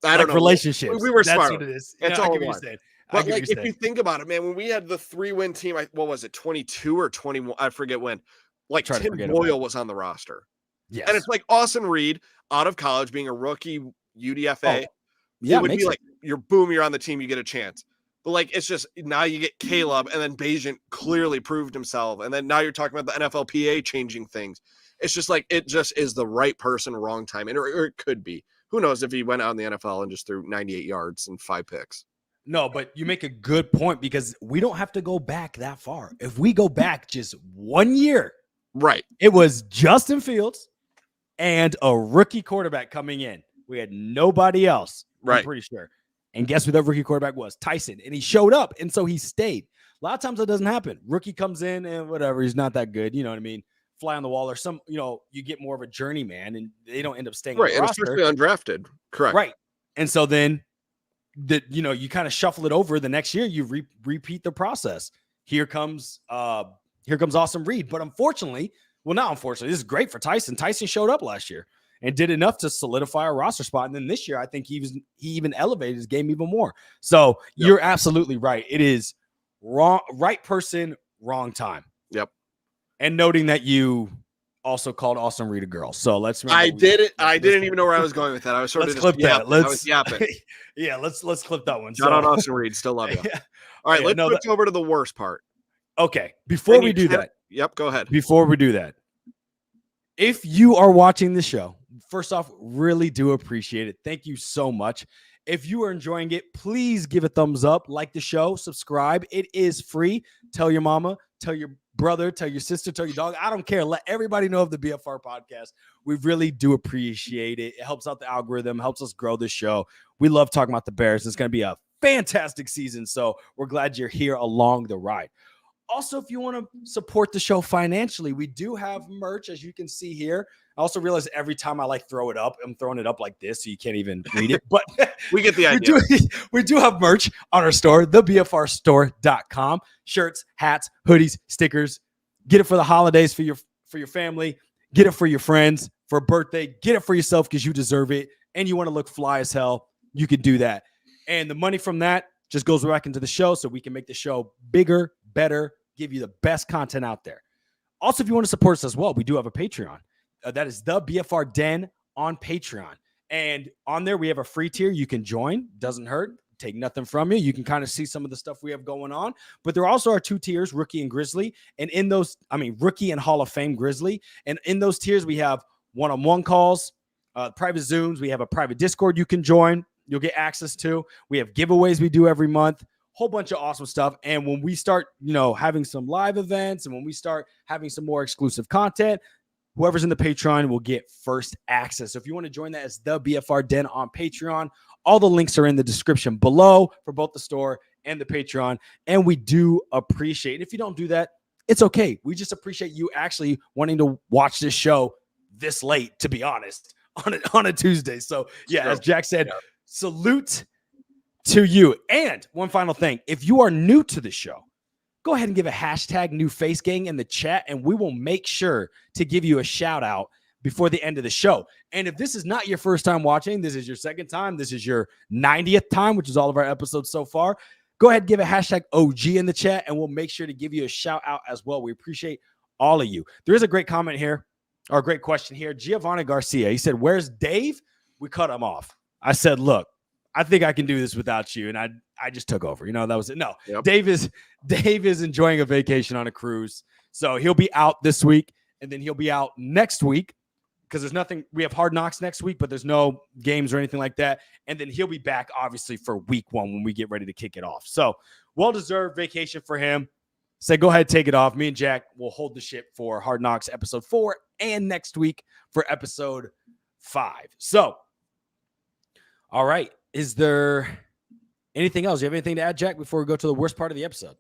I don't know. Relationships. We were That's smart. what it is. That's all it was. But like, if you think about it, man, when we had the 3-win team, what was it, 22 or 21? I forget when. Like Tim Boyle was on the roster. Yes. And it's like Austin Reed out of college being a rookie UDFA. It would be like, you're on the team, you get a chance. But like, it's just now you get Caleb, and then Bayesian clearly proved himself. And then now you're talking about the NFLPA changing things. It's just like, it just is the right person, wrong time. And or it could be. Who knows if he went out in the NFL and just threw 98 yards and 5 picks. No, but you make a good point, because we don't have to go back that far. If we go back just 1 year, right, it was Justin Fields and a rookie quarterback coming in. We had nobody else, right? I'm pretty sure. And guess who that rookie quarterback was? Tyson. And he showed up, and so he stayed. A lot of times that doesn't happen. Rookie comes in and whatever, he's not that good. You know what I mean? Fly on the wall, or some, you get more of a journeyman, and they don't end up staying right, on the roster. Especially undrafted. Correct. Right. And so then you kind of shuffle it over. The next year, you repeat the process. Here comes Austin Reed. But unfortunately, not unfortunately, this is great for Tyson. Tyson showed up last year and did enough to solidify a roster spot. And then this year, I think he even elevated his game even more. So You're absolutely right. It is right person, wrong time. Yep. And noting that you also called Austin Reed a girl. So let's remember. I didn't even know where I was going with that. I was sort of clip that. I was yapping. Yeah, let's clip that one. Shout out Austin Reed. Still love you. All right, let's switch over to the worst part. Okay, before we do that. Yep, go ahead. Before we do that, if you are watching the show, first off, really do appreciate it. Thank you so much. If you are enjoying it, please give a thumbs up, like the show, subscribe. It is free. Tell your mama, tell your brother, tell your sister, tell your dog. I don't care. Let everybody know of the BFR podcast. We really do appreciate it. It helps out the algorithm, helps us grow the show. We love talking about the Bears. It's going to be a fantastic season. So we're glad you're here along the ride. Also, if you want to support the show financially, we do have merch, as you can see here. I also realize every time I throw it up, I'm throwing it up like this, so you can't even read it. But we get the idea. We do have merch on our store, thebfrstore.com. Shirts, hats, hoodies, stickers. Get it for the holidays for your family. Get it for your friends for a birthday. Get it for yourself because you deserve it, and you want to look fly as hell. You can do that, and the money from that just goes back into the show, so we can make the show bigger, better, give you the best content out there. Also, if you want to support us as well, we do have a Patreon. That is the BFR Den on Patreon. And on there, we have a free tier. You can join. Doesn't hurt. Take nothing from you. You can kind of see some of the stuff we have going on. But there also are 2 tiers, Rookie and Grizzly. And in those, Rookie and Hall of Fame Grizzly. And in those tiers, we have one-on-one calls, private Zooms. We have a private Discord you can join. You'll get access to. We have giveaways we do every month. Whole bunch of awesome stuff. And when we start, having some live events, and when we start having some more exclusive content, whoever's in the Patreon will get first access. So if you want to join that, it's the BFR Den on Patreon. All the links are in the description below for both the store and the Patreon. And we do appreciate it. If you don't do that, it's okay. We just appreciate you actually wanting to watch this show this late, to be honest, on a Tuesday. So yeah, as Jack said, salute to you. And one final thing, if you are new to the show, go ahead and give a hashtag new face gang in the chat, and we will make sure to give you a shout out before the end of the show. And if this is not your first time watching, this is your second time, this is your 90th time, which is all of our episodes so far, go ahead and give a hashtag OG in the chat, and we'll make sure to give you a shout out as well. We appreciate all of you. There is a great comment here, or a great question here. Giovanni Garcia, he said, "Where's Dave?" We cut him off. I said, "Look, I think I can do this without you." And I just took over. That was it. No, yep. Dave is enjoying a vacation on a cruise. So he'll be out this week, and then he'll be out next week because there's nothing. We have Hard Knocks next week, but there's no games or anything like that. And then he'll be back, obviously, for week 1 when we get ready to kick it off. So well-deserved vacation for him. Say, go ahead, take it off. Me and Jack will hold the ship for Hard Knocks episode 4 and next week for episode 5. So, all right. Is there anything else? Do you have anything to add, Jack, before we go to the worst part of the episode?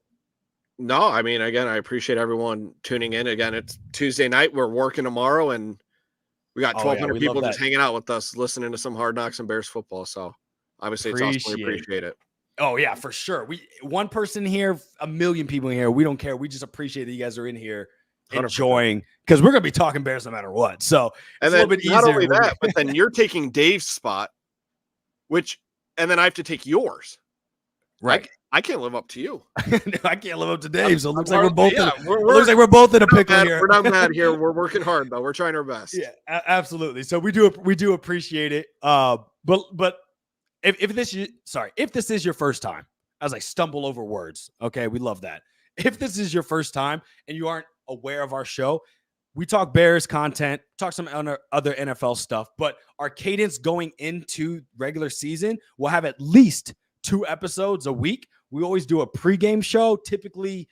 No, again, I appreciate everyone tuning in. Again, it's Tuesday night. We're working tomorrow, and we got 1,200 people just hanging out with us, listening to some Hard Knocks and Bears football. So obviously it's awesome. We appreciate it. Oh, yeah, for sure. One person here, 1 million people in here. We don't care. We just appreciate that you guys are in here enjoying, because we're going to be talking Bears no matter what. So it's a little bit easier. Not only that, but then you're taking Dave's spot, and then I have to take yours. Right. I can't live up to you. No, I can't live up to Dave. So it looks like we're both in a pickle here. We're not mad here. We're working hard, though. We're trying our best. Yeah, absolutely. So we do appreciate it. But if this is your first time, as I stumble over words, okay, we love that. If this is your first time and you aren't aware of our show, we talk Bears content, talk some other NFL stuff, but our cadence going into regular season will have at least 2 episodes a week. We always do a pregame show, typically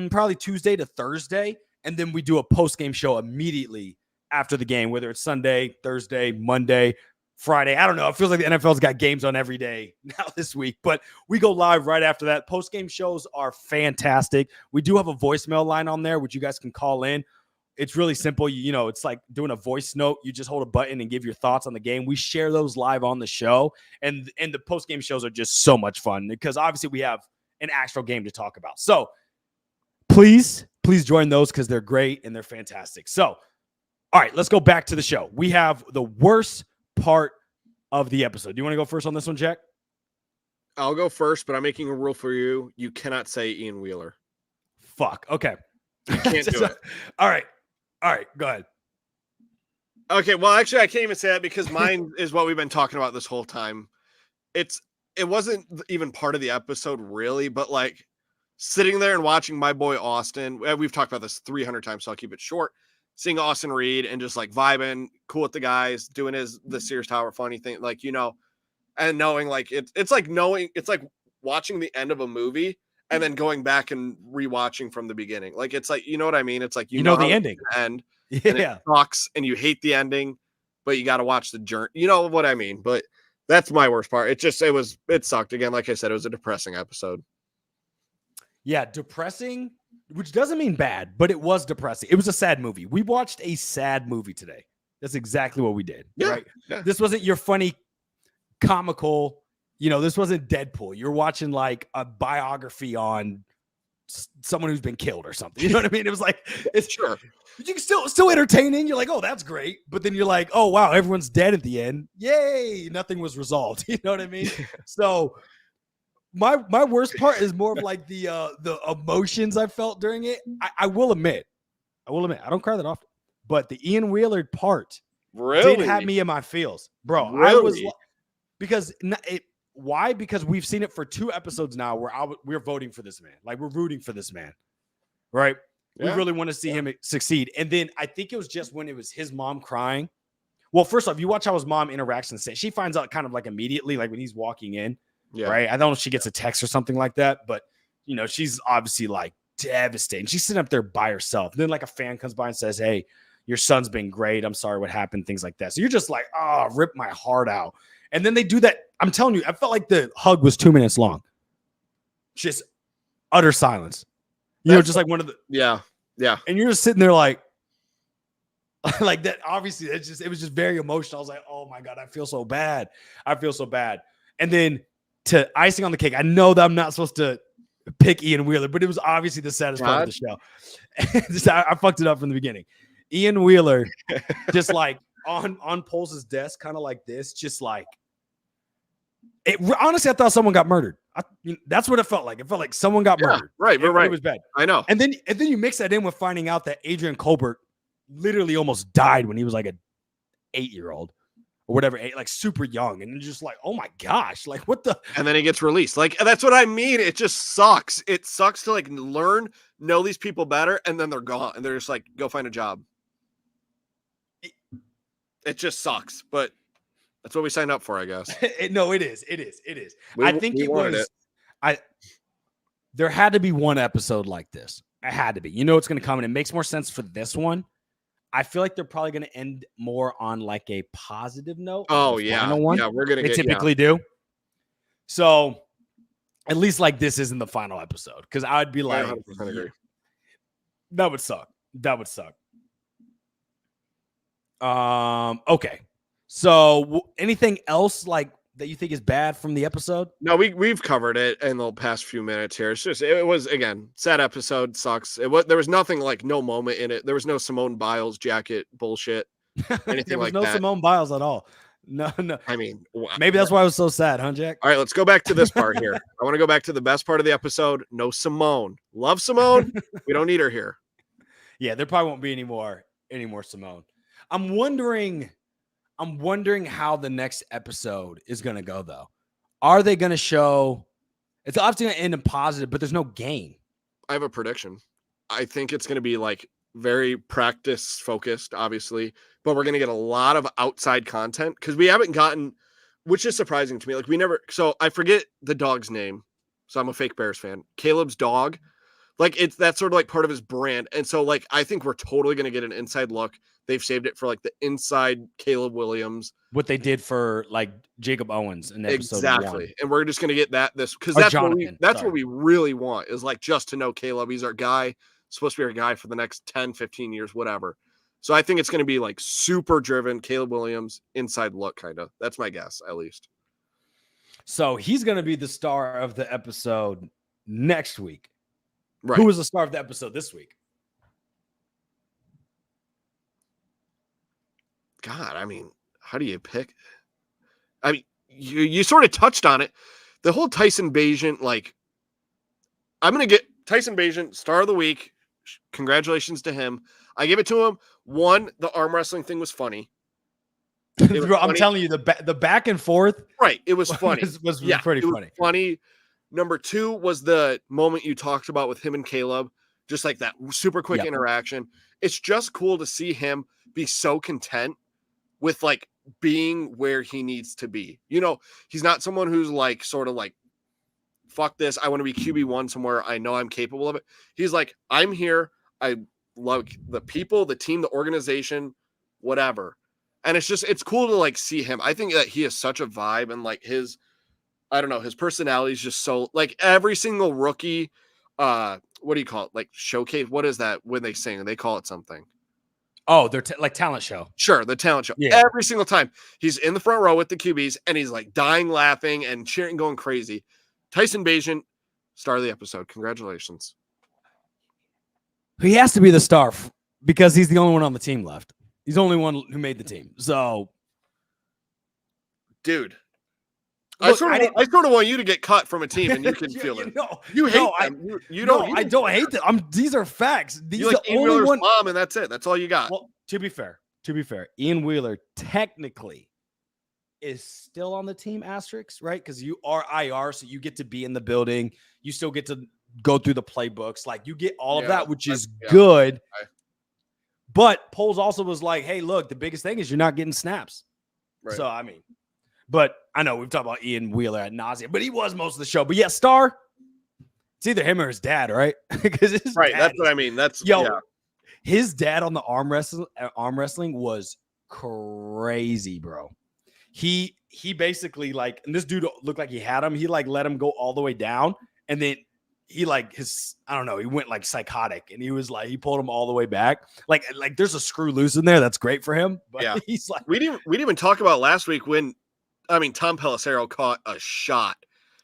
probably Tuesday to Thursday, and then we do a postgame show immediately after the game, whether it's Sunday, Thursday, Monday, Friday. I don't know. It feels like the NFL's got games on every day now this week, but we go live right after that. Post-game shows are fantastic. We do have a voicemail line on there, which you guys can call in. It's really simple. It's like doing a voice note. You just hold a button and give your thoughts on the game. We share those live on the show, and the post-game shows are just so much fun because obviously we have an actual game to talk about. So please join those because they're great and they're fantastic. So, all right, let's go back to the show. We have the worst part of the episode. Do you want to go first on this one, Jack? I'll go first, but I'm making a rule for you. You cannot say Ian Wheeler. Fuck. Okay. You can't do it. All right, go ahead. Okay, well, actually, I can't even say that because mine is what we've been talking about this whole time. It wasn't even part of the episode, really, but like sitting there and watching my boy Austin. We've talked about this 300 times, so I'll keep it short. Seeing Austin Reed and just like vibing, cool with the guys, doing the Sears Tower funny thing, and knowing like it's like watching the end of a movie and then going back and rewatching from the beginning. Like, it's like, you know what I mean? It's like, You know how the it's ending. gonna end, and Yeah. it sucks, and you hate the ending, but you got to watch the journey. You know what I mean? But that's my worst part. It sucked. Again, like I said, it was a depressing episode. Yeah, depressing, which doesn't mean bad, but it was depressing. It was a sad movie. We watched a sad movie today. That's exactly what we did. Yeah, right? yeah. This wasn't your funny, comical, this wasn't Deadpool. You're watching like a biography on someone who's been killed or something. You know what I mean? It was like, it's Sure. You can still entertaining. You're like, oh, that's great. But then you're like, oh, wow, everyone's dead at the end. Yay. Nothing was resolved. You know what I mean? So my worst part is more of like the emotions I felt during it. I will admit, I don't cry that often, but the Ian Wheeler part did have me in my feels, bro. Really? I was why? Because we've seen it for 2 episodes now where we're voting for this man. Like, we're rooting for this man, right? Yeah. We really want to see him succeed. And then I think it was just when it was his mom crying. Well, first off, you watch how his mom interacts and says, she finds out kind of like immediately, like when he's walking in, right? I don't know if she gets a text or something like that, but she's obviously like devastated. She's sitting up there by herself. And then like a fan comes by and says, hey, your son's been great. I'm sorry what happened, things like that. So you're just like, oh, rip my heart out. And then they do that. I'm telling you, I felt like the hug was 2 minutes long. Just utter silence. Just like one of the yeah. And you're just sitting there like that. Obviously, it was just very emotional. I was like, oh my God, I feel so bad. And then to icing on the cake, I know that I'm not supposed to pick Ian Wheeler, but it was obviously the saddest part of the show. I fucked it up from the beginning. Ian Wheeler, just like on Pulse's desk, kind of like this, just like it. Honestly, I thought someone got murdered. That's what it felt like. It felt like someone got murdered. Right, right. It was bad. I know. And then you mix that in with finding out that Adrian Colbert literally almost died when he was like an 8-year-old or whatever, like super young. And just like, oh my gosh, like what the? And then he gets released. Like, that's what I mean. It just sucks. It sucks to like know these people better, and then they're gone. And they're just like, go find a job. It just sucks, but that's what we signed up for, I guess. No, it is. I think it was. There had to be one episode like this. It had to be. It's going to come, and it makes more sense for this one. I feel like they're probably going to end more on like a positive note. Oh yeah, yeah, we're gonna. They typically do. So at least like this isn't the final episode, because I would be like, that would suck. Okay. So anything else like that you think is bad from the episode? No, we've covered it in the past few minutes here. It's just, it was, again, sad episode, sucks. There was nothing, like no moment in it. There was no Simone Biles jacket bullshit. Anything there was like no that. Simone Biles at all. No. I mean, maybe that's why I was so sad, huh, Jack? All right, let's go back to this part here. I want to go back to the best part of the episode. No Simone. Love Simone. We don't need her here. Yeah, there probably won't be any more Simone. I'm wondering how the next episode is going to go, though. Are they going to show? It's obviously going to end in positive, but there's no game. I have a prediction. I think it's going to be like very practice focused, obviously, but we're going to get a lot of outside content because we haven't gotten, which is surprising to me. Like so I forget the dog's name. So I'm a fake Bears fan. Caleb's dog. Like that's sort of like part of his brand. And so like, I think we're totally going to get an inside look. They've saved it for like the inside Caleb Williams. What they did for like Jacob Owens in episode 1. And we're just going to get because that's what we really want, is like just to know Caleb. He's our guy, supposed to be our guy for the next 10, 15 years, whatever. So I think it's going to be like super driven Caleb Williams inside look, kind of. That's my guess, at least. So he's going to be the star of the episode next week. Right. Who was the star of the episode this week? God, I mean, how do you pick? I mean, you sort of touched on it. The whole Tyson Bagent, like, I'm going to get Tyson Bagent, star of the week. Congratulations to him. I give it to him. One, the arm wrestling thing was funny. I'm telling you, the back and forth. Right. It was funny. was pretty funny. Funny. Number 2 was the moment you talked about with him and Caleb. Just like that super quick interaction. It's just cool to see him be so content with like being where he needs to be. He's not someone who's like sort of like fuck this. I want to be QB1 somewhere. I know I'm capable of it. He's like, I'm here. I love the people, the team, the organization, whatever. And it's cool to like see him. I think that he is such a vibe, and like his personality is just so like every single rookie. What do you call it? Like showcase. What is that when they sing? They call it something. Oh, they're like talent show. Sure, the talent show. Yeah. Every single time he's in the front row with the QBs, and he's like dying laughing and cheering, going crazy. Tyson Bagent, star of the episode. Congratulations. He has to be the star because he's the only one on the team left. He's the only one who made the team. So, dude, look, I sort of want you to get cut from a team, and you can feel it. You hate them. You don't. I don't hate them. These are facts. These you like Ian Wheeler's mom, and that's it. That's all you got. Well, to be fair, Ian Wheeler technically is still on the team asterisk, right? Because you are IR, so you get to be in the building. You still get to go through the playbooks. Like you get all of that, which is good. But Poles also was like, hey, look, the biggest thing is you're not getting snaps. Right. So, I mean, but I know we've talked about Ian Wheeler ad nauseum, but he was most of the show. But yeah, star, it's either him or his dad, right? Because that's what I mean. His dad on the arm wrestling was crazy, bro. He basically like, and this dude looked like he had him. He like let him go all the way down, and then he like he went like psychotic, and he was like, he pulled him all the way back. Like there's a screw loose in there. That's great for him. But he's like, we didn't even talk about last week when, Tom Pelissero caught a shot.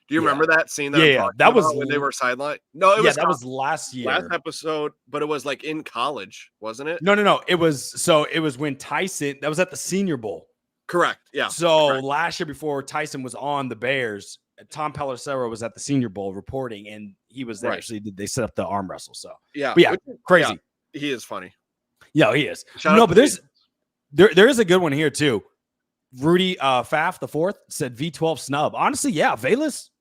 Do you remember that scene? That was when they were sidelined. No, that was last year, last episode, but it was like in college, wasn't it? No. It was when Tyson. That was at the Senior Bowl. Correct. Yeah. So last year, before Tyson was on the Bears, Tom Pelissero was at the Senior Bowl reporting, and he was there. Actually, they set up the arm wrestle. So crazy. Yeah, he is funny. Yeah, he is. But there is a good one here too. Rudy Pfaff the fourth said V12 snub. Honestly, yeah, Velus.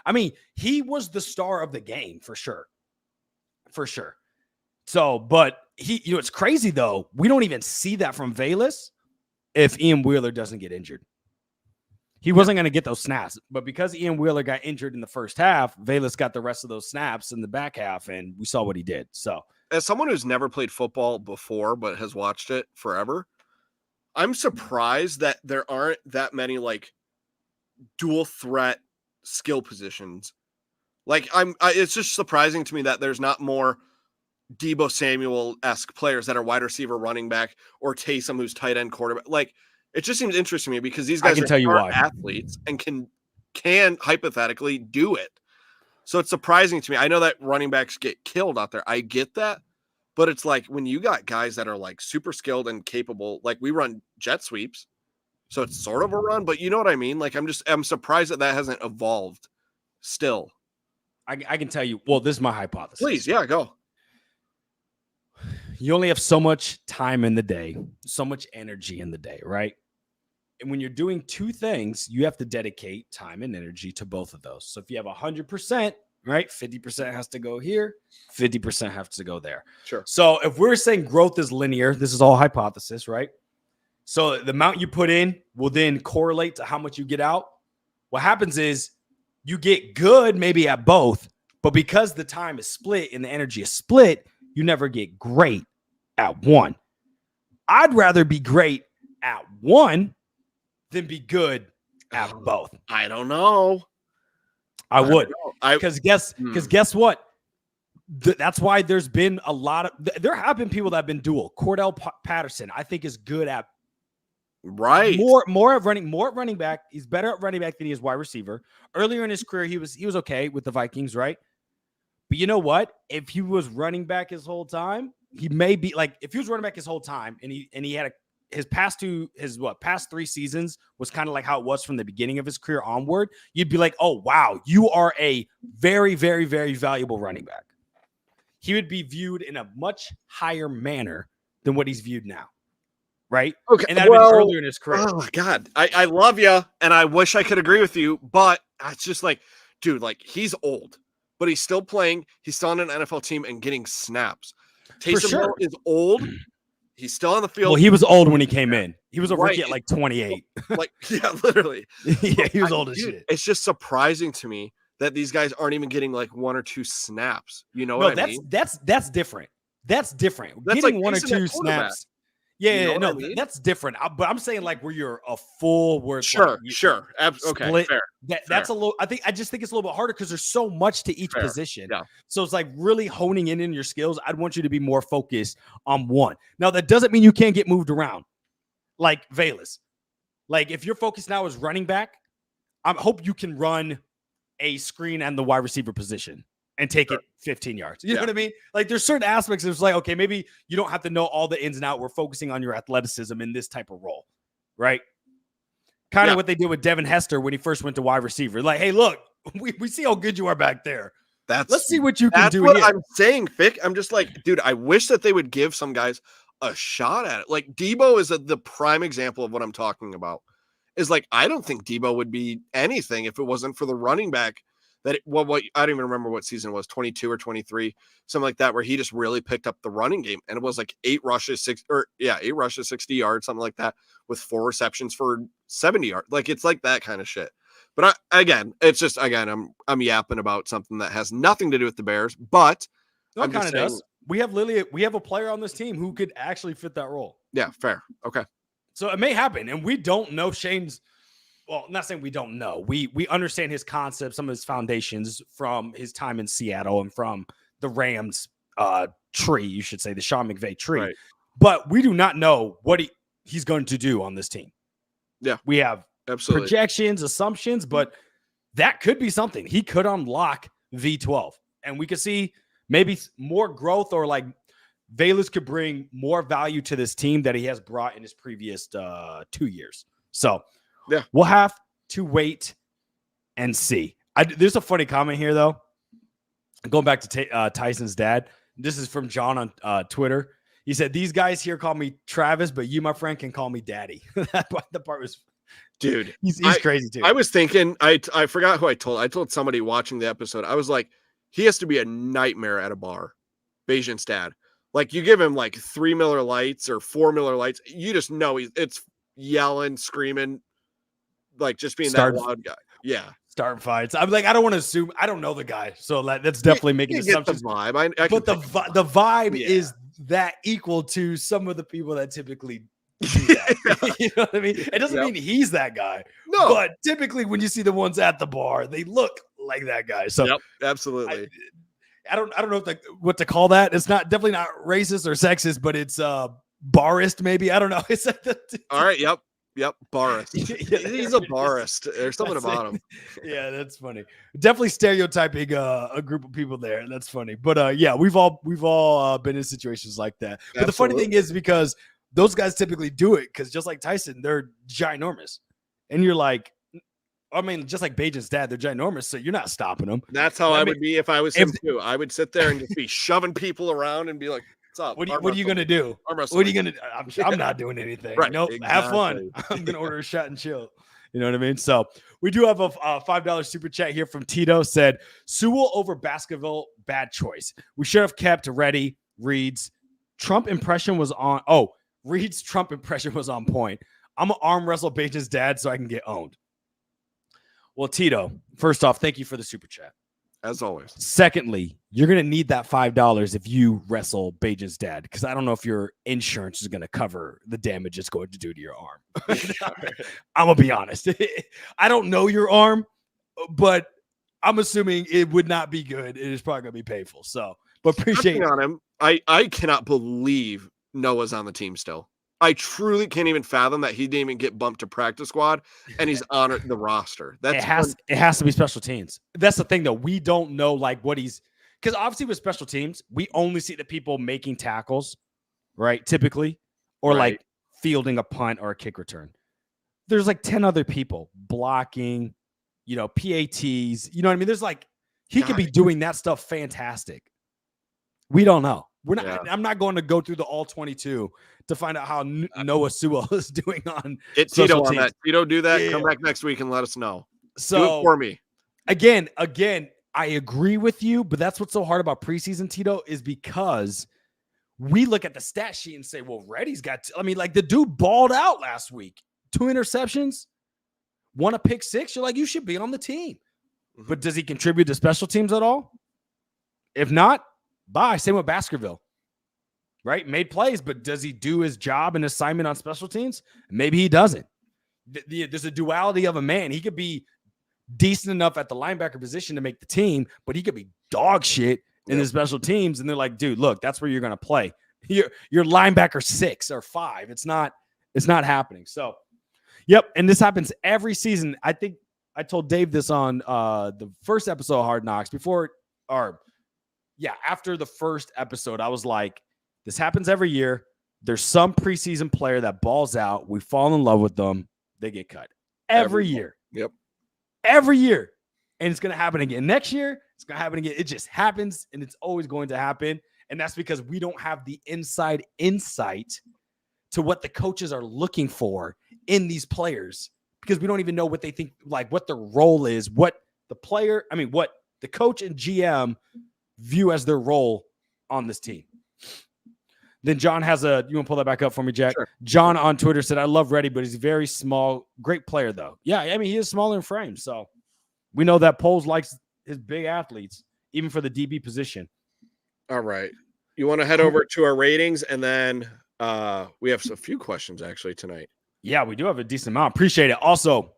I mean, he was the star of the game for sure. So, but it's crazy though. We don't even see that from Velus if Ian Wheeler doesn't get injured. He wasn't going to get those snaps, but because Ian Wheeler got injured in the first half, Velus got the rest of those snaps in the back half, and we saw what he did. So, as someone who's never played football before but has watched it forever, I'm surprised that there aren't that many like dual threat skill positions. Like it's just surprising to me that there's not more Deebo Samuel-esque players that are wide receiver, running back, or Taysom who's tight end quarterback. Like it just seems interesting to me because these guys are athletes and can hypothetically do it. So it's surprising to me. I know that running backs get killed out there. I get that. But it's like when you got guys that are like super skilled and capable, like we run jet sweeps. So it's sort of a run, but you know what I mean? Like I'm surprised that hasn't evolved still. I can tell you, well, this is my hypothesis. Please, yeah, go. You only have so much time in the day, so much energy in the day, right? And when you're doing two things, you have to dedicate time and energy to both of those. So if you have 100%, right, 50% has to go here, 50% has to go there. Sure. So if we're saying growth is linear, this is all hypothesis, right? So the amount you put in will then correlate to how much you get out. What happens is you get good maybe at both, but because the time is split and the energy is split, you never get great at one. I'd rather be great at one than be good at both. I don't know. I would. Because guess what? That's why there's been a lot of – there have been people that have been dual. Cordell Patterson, I think, is good at more at running back. He's better at running back than he is wide receiver. Earlier in his career, he was okay with the Vikings, right? But you know what? If he was running back his whole time, he may be like if he was running back his whole time and he had his past 3 seasons was kind of like how it was from the beginning of his career onward, you'd be like, oh, wow, you are a very, very, very valuable running back. He would be viewed in a much higher manner than what he's viewed now. Right? Okay. And that would have been earlier in his career. Oh, God. I love you, and I wish I could agree with you, but it's just like, dude, like, he's old, but he's still playing. He's still on an NFL team and getting snaps. Taysom Hill is old. He's still on the field. Well, he was old when he came in. He was a rookie at like 28. Like, yeah, literally. Yeah, he was old as shit. It's just surprising to me that these guys aren't even getting like 1 or 2 snaps. You know No, what I mean? that's different. That's different. That's Getting like 1 or decent at 2 quarterback. snaps. Yeah, You know yeah, what no, I mean? that's different. But I'm saying like where you're a full, where it's Sure, like sure. Okay, split. fair. That's a little. I just think it's a little bit harder because there's so much to each Fair. position. Yeah. So it's like really honing in your skills. I'd want you to be more focused on one. Now that doesn't mean you can't get moved around, like Velus. Like if your focus now is running back, I hope you can run a screen and the wide receiver position and take it 15 yards. You know what I mean? Like there's certain aspects. It's like, okay, maybe you don't have to know all the ins and outs. We're focusing on your athleticism in this type of role, right? Kind of what they did with Devin Hester when he first went to wide receiver. Like, hey, look, we see how good you are back there. Let's see what you can do. That's what here. I'm saying, Fick. I'm just like, dude, I wish that they would give some guys a shot at it. Like Debo is the prime example of what I'm talking about. Is like, I don't think Debo would be anything if it wasn't for the running back that what I don't even remember what season it was, 22 or 23, something like that, where he just really picked up the running game. And it was like 8 rushes, 60 yards, something like that, with 4 receptions for 70 yards. Like it's like that kind of shit. But I'm yapping about something that has nothing to do with the Bears, but I'm kind of does. We have a player on this team who could actually fit that role. Yeah, fair. Okay. So it may happen, and we don't know Shane's. Well, I'm not saying we don't know. We understand his concepts, some of his foundations from his time in Seattle and from the Rams tree, you should say, the Sean McVay tree. Right. But we do not know what he's going to do on this team. Yeah. We have absolutely projections, assumptions, but that could be something. He could unlock V12, and we could see maybe more growth, or like Velus could bring more value to this team that he has brought in his previous 2 years. So yeah, we'll have to wait and see. There's a funny comment here, though. Going back to Tyson's dad. This is from John on Twitter. He said, "These guys here call me Travis, but you, my friend, can call me Daddy." The part was, dude, he's crazy too. I was thinking, I forgot who I told. I told somebody watching the episode. I was like, he has to be a nightmare at a bar. Bajan's dad. Like you give him like 3 Miller Lights or 4 Miller Lights, you just know it's yelling, screaming, like just being that loud guy. Yeah. Starting fights. I'm like, I don't want to assume. I don't know the guy. So that's definitely making assumptions. The vibe. But the vibe is that equal to some of the people that typically do that. You know what I mean? It doesn't mean he's that guy. No. But typically when you see the ones at the bar, they look like that guy. So absolutely. I don't know what to call that. It's definitely not racist or sexist, but it's barist maybe. I don't know. It's all right. Yep. Barist. He's a barist. There's something about him. Yeah, that's funny. Definitely stereotyping a group of people there. That's funny. But yeah, we've all been in situations like that. But the funny thing is, because those guys typically do it, because just like Tyson, they're ginormous. And you're like, I mean, just like Bajan's dad, they're ginormous, so you're not stopping them. That's how I would be if I was him too. I would sit there and just be shoving people around and be like, "What's up? What are you gonna do? What are you gonna do? I'm not doing anything. Right, nope. exactly. Have fun. I'm gonna order a shot and chill. You know what I mean? So we do have a $5 super chat here from Tito. Said Sewell over Baskerville, bad choice. We should have kept Reddy. Reed's Trump impression was on. Oh, Reed's Trump impression was on point. I'm gonna arm wrestle Bajan's dad so I can get owned. Well, Tito, first off, thank you for the super chat. As always. Secondly, you're going to need that $5 if you wrestle Bajan's dad, because I don't know if your insurance is going to cover the damage it's going to do to your arm. I'm going to be honest. I don't know your arm, but I'm assuming it would not be good. It is probably going to be painful. So, but appreciate it. On him. I cannot believe Noah's on the team still. I truly can't even fathom that he didn't even get bumped to practice squad and he's on the roster. It has to be special teams. That's the thing, though. We don't know like what he's, because obviously with special teams, we only see the people making tackles, right? Typically, or like fielding a punt or a kick return. There's like 10 other people blocking, PATs. You know what I mean? There's like, he could be doing that stuff fantastic. We don't know. We're not. Yeah. I'm not going to go through the all 22 to find out how Noah Sewell is doing on. Get Tito on that. Tito, do that. Yeah. Come back next week and let us know. So do it for me. Again, I agree with you, but that's what's so hard about preseason, Tito, is because we look at the stat sheet and say, "Well, Reddy's got." Like the dude balled out last week. 2 interceptions, 1 a pick 6. You're like, you should be on the team. but does he contribute to special teams at all? If not, bye. Same with Baskerville, right? Made plays, but does he do his job and assignment on special teams? Maybe he doesn't. There's a duality of a man. He could be decent enough at the linebacker position to make the team, but he could be dog shit in the special teams. And they're like, dude, look, that's where you're going to play. You're linebacker 6 or 5. It's not happening. So, yep. And this happens every season. I think I told Dave this on the first episode of Hard Knocks after the first episode, I was like, this happens every year. There's some preseason player that balls out. We fall in love with them. They get cut every year. Yep. Every year. And it's going to happen again next year. It's going to happen again. It just happens, and it's always going to happen. And that's because we don't have the inside insight to what the coaches are looking for in these players, because we don't even know what they think, like what their role is, what the coach and GM view as their role on this team. Then John has you want to pull that back up for me, Jack? Sure. John on Twitter said, I love Reddy, but he's very small. Great player, though. Yeah, I mean, he is smaller in frame. So we know that Poles likes his big athletes, even for the DB position. All right. You want to head over to our ratings, and then we have a few questions actually tonight. Yeah, we do have a decent amount. Appreciate it. Also,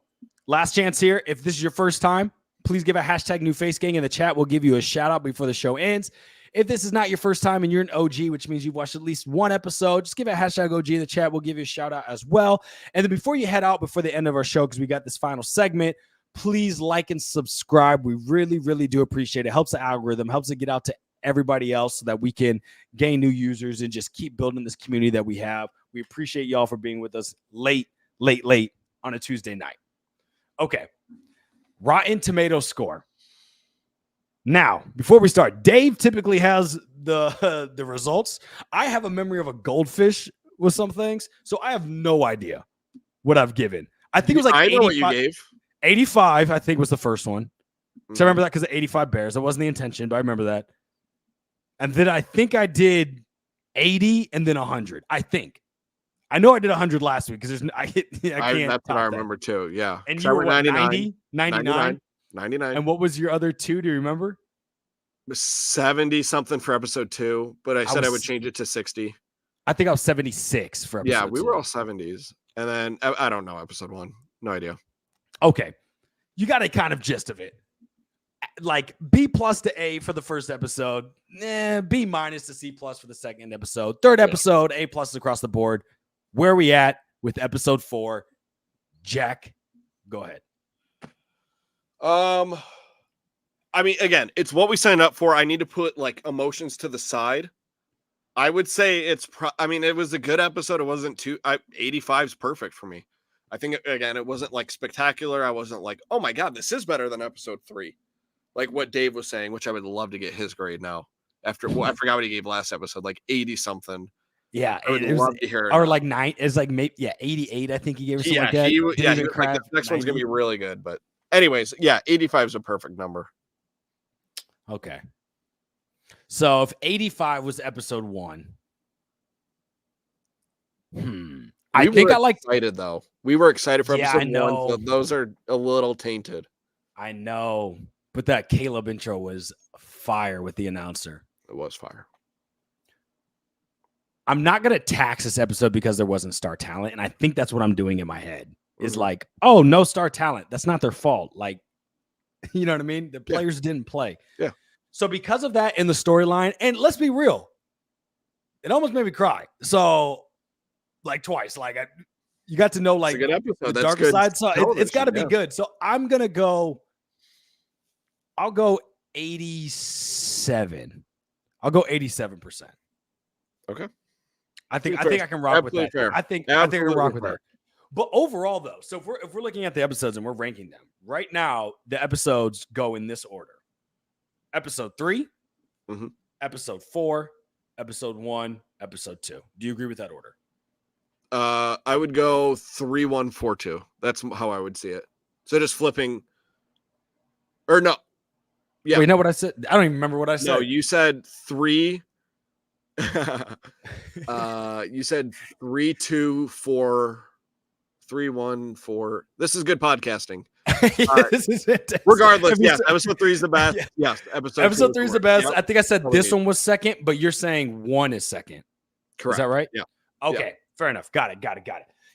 last chance here. If this is your first time, please give a hashtag New Face Gang in the chat. We'll give you a shout out before the show ends. If this is not your first time and you're an OG, which means you've watched at least one episode, just give it a hashtag OG in the chat. We'll give you a shout out as well. And then before you head out, before the end of our show, because we got this final segment, please like and subscribe. We really, really do appreciate it. It helps the algorithm, helps it get out to everybody else so that we can gain new users and just keep building this community that we have. We appreciate y'all for being with us late on a Tuesday night. Okay. Rotten Tomatoes score. Now, before we start, Dave typically has the results. I have a memory of a goldfish with some things, so I have no idea what I've given. I think it was like 85, what you gave. 85, I think was the first one. So I remember that because of 85 Bears. That wasn't the intention, but I remember that. And then I think I did 80 and then 100. I think. I know I did 100 last week because I can't. That's what I remember too. Yeah. And you were 90, 99. 99. And what was your other two? Do you remember? 70 something for episode 2, but I said I would change it to 60. I think I was 76 for episode 2. Yeah, we were all 70s. And then I don't know, episode 1. No idea. Okay. You got a kind of gist of it. Like B+ to A for the first episode, B- to C+ for the second episode. Third episode, A+ across the board. Where are we at with episode 4? Jack, go ahead. I mean, again, it's what we signed up for. I need to put like emotions to the side. I would say it was a good episode. It wasn't 85 is perfect for me. I think, again, it wasn't like spectacular. I wasn't like, oh my God, this is better than episode 3. Like what Dave was saying, which I would love to get his grade now. I forgot what he gave last episode, like 80 something. Yeah, I would love to hear it. Or now. like 9 is like maybe 88. I think he gave us something like that. He was like, the next 90. One's gonna be really good. But anyways, 85 is a perfect number. Okay. So if 85 was episode 1, I think I like excited though. We were excited for episode 1. So those are a little tainted. I know, but that Caleb intro was fire with the announcer. It was fire. I'm not going to tax this episode because there wasn't star talent. And I think that's what I'm doing in my head is like, oh, no star talent. That's not their fault. Like, you know what I mean? The players didn't play. Yeah. So because of that in the storyline, and let's be real, it almost made me cry. So like twice, like you got to know like the darker side. So it's got to be good. So I'm going to go, I'll go 87. I'll go 87%. Okay. I think I can rock with that. Fair. I think I can rock with that. But overall, though, so if we're looking at the episodes and we're ranking them right now, the episodes go in this order: episode 3, episode 4, episode 1, episode 2. Do you agree with that order? I would go 3, 1, 4, 2. That's how I would see it. So just flipping, or no? Yeah. Wait, you know what I said? I don't even remember what I said. No, you said 3. You said 3, 2, 4, 3, 1, 4. This is good podcasting. right. This is fantastic. Regardless, yes, episode 3 is the best. Yeah. Yes, episode 3 is the best. Yep. I think I said Totally. this one was second, but you're saying 1 is second. Correct. Is that right? Yeah. Okay, fair enough. Got it.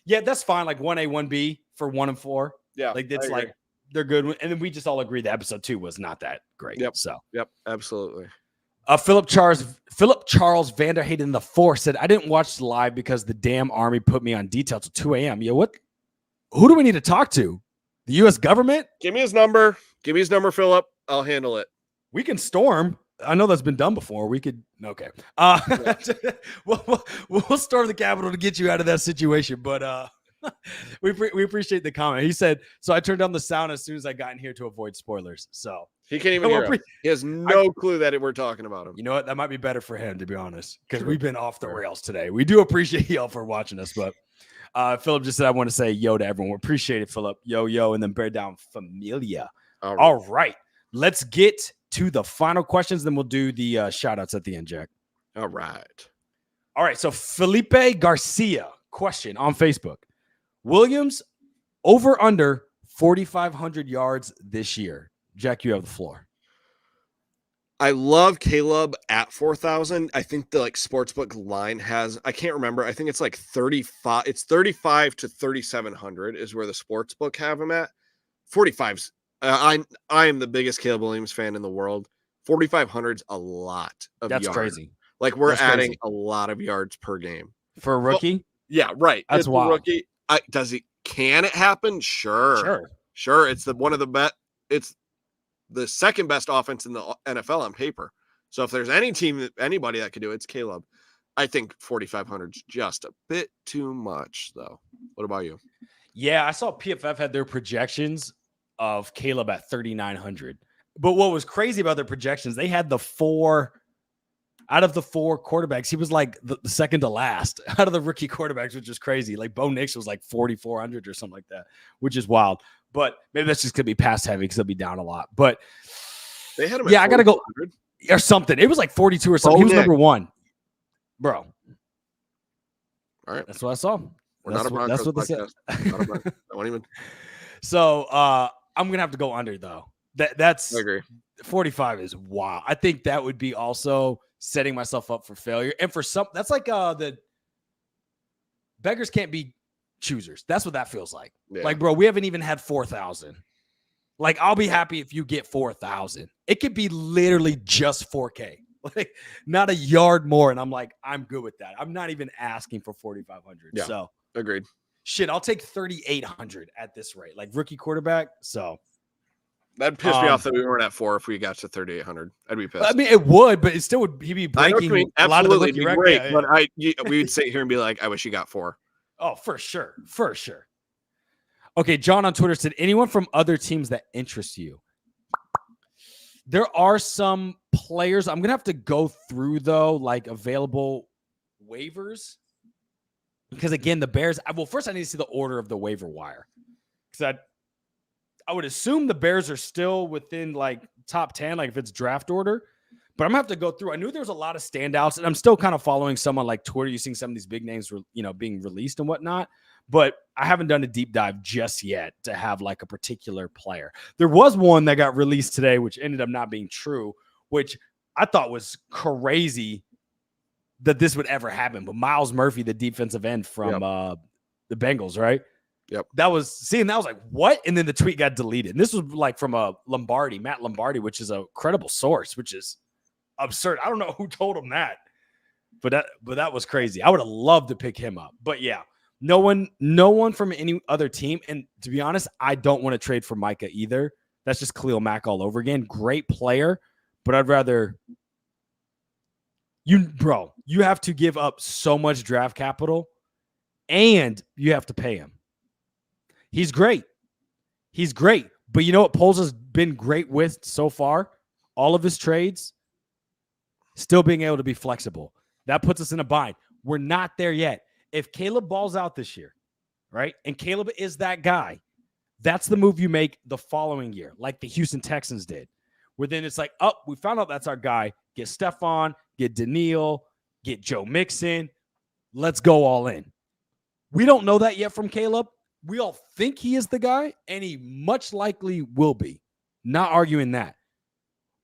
Yeah, that's fine. Like 1A, 1B for 1 and 4. Yeah, like it's like they're good. And then we just all agree that episode 2 was not that great. Yep. So Absolutely. Philip Charles Vanderhayden IV said, I didn't watch live because the damn army put me on detail till 2 a.m. Yeah, what? Who do we need to talk to? The U.S. government? Give me his number. Philip. I'll handle it. We can storm. I know that's been done before. We could. Okay. We'll storm the Capitol to get you out of that situation. But we appreciate the comment. He said, so I turned down the sound as soon as I got in here to avoid spoilers. So he can't even hear us. He has no clue that we're talking about him. You know what? That might be better for him, to be honest, because we've been off the rails today. We do appreciate y'all for watching us. But Philip just said, I want to say yo to everyone. We appreciate it, Philip. Yo, and then bear down familia. All right. Let's get to the final questions. Then we'll do the shout outs at the end, Jack. All right. So Felipe Garcia question on Facebook. Williams over under 4,500 yards this year. Jack, you have the floor. I love Caleb at 4,000. I think the sportsbook line has, I can't remember. I think it's 35. It's 35 to 3,700 is where the sportsbook have him at. 45's. I am the biggest Caleb Williams fan in the world. 4,500's a lot of That's yards. Crazy. We're adding a lot of yards per game for a rookie. Well, yeah, right. That's wild. Rookie. Can it happen? Sure. It's one of the best. It's the second best offense in the NFL on paper. So if there's anybody that could do it, it's Caleb. I think 4,500 is just a bit too much, though. What about you? Yeah, I saw PFF had their projections of Caleb at 3,900. But what was crazy about their projections, they had out of the 4 quarterbacks, he was like the second to last out of the rookie quarterbacks, which is crazy. Like Bo Nix was like 4,400 or something like that, which is wild. But maybe that's just going to be pass heavy because they'll be down a lot. But they had him I got to go or something. It was like 42 or something. He was number 1. Bro. All right. That's what I saw. We're not a Broncos podcast. Not a Broncos. I won't even. So I'm going to have to go under, though. That's I agree. 45 is wild. I think that would be also setting myself up for failure. And for some, that's like the beggars can't be choosers. That's what that feels like. Yeah. Like, bro, we haven't even had 4,000. Like, I'll be happy if you get 4,000. It could be literally just 4K, like not a yard more. And I'm like, I'm good with that. I'm not even asking for 4,500. Yeah, so agreed. Shit, I'll take 3,800 at this rate, like rookie quarterback. So that'd piss me off that we weren't at 4 if we got to 3,800. I'd be pissed. I mean, it would, but it still would. He'd be breaking a lot of the rookie record. Great, yeah. But we would sit here and be like, I wish you got 4. Oh, for sure. Okay, John on Twitter said, anyone from other teams that interest you? There are some players. I'm going to have to go through, though, like available waivers. Because, again, the Bears, first I need to see the order of the waiver wire. Because I would assume the Bears are still within, like, top 10, like if it's draft order. But I'm going to have to go through. I knew there was a lot of standouts, and I'm still kind of following someone like Twitter. You're seeing some of these big names, being released and whatnot. But I haven't done a deep dive just yet to have like a particular player. There was one that got released today, which ended up not being true, which I thought was crazy that this would ever happen. But Miles Murphy, the defensive end from the Bengals, right? Yep. That was like, what? And then the tweet got deleted. And this was like from Matt Lombardi, which is a credible source, which is absurd. I don't know who told him that, but that was crazy. I would have loved to pick him up, but yeah, no one from any other team. And to be honest, I don't want to trade for Micah either. That's just Khalil Mack all over again. Great player, but I'd rather you have to give up so much draft capital and you have to pay him. He's great. But you know what Poles has been great with so far? All of his trades, still being able to be flexible. That puts us in a bind. We're not there yet. If Caleb balls out this year, right, and Caleb is that guy, that's the move you make the following year, like the Houston Texans did, where then it's like, oh, we found out that's our guy. Get Stephon, get Daniil, get Joe Mixon. Let's go all in. We don't know that yet from Caleb, we all think he is the guy, and he much likely will be. Not arguing that.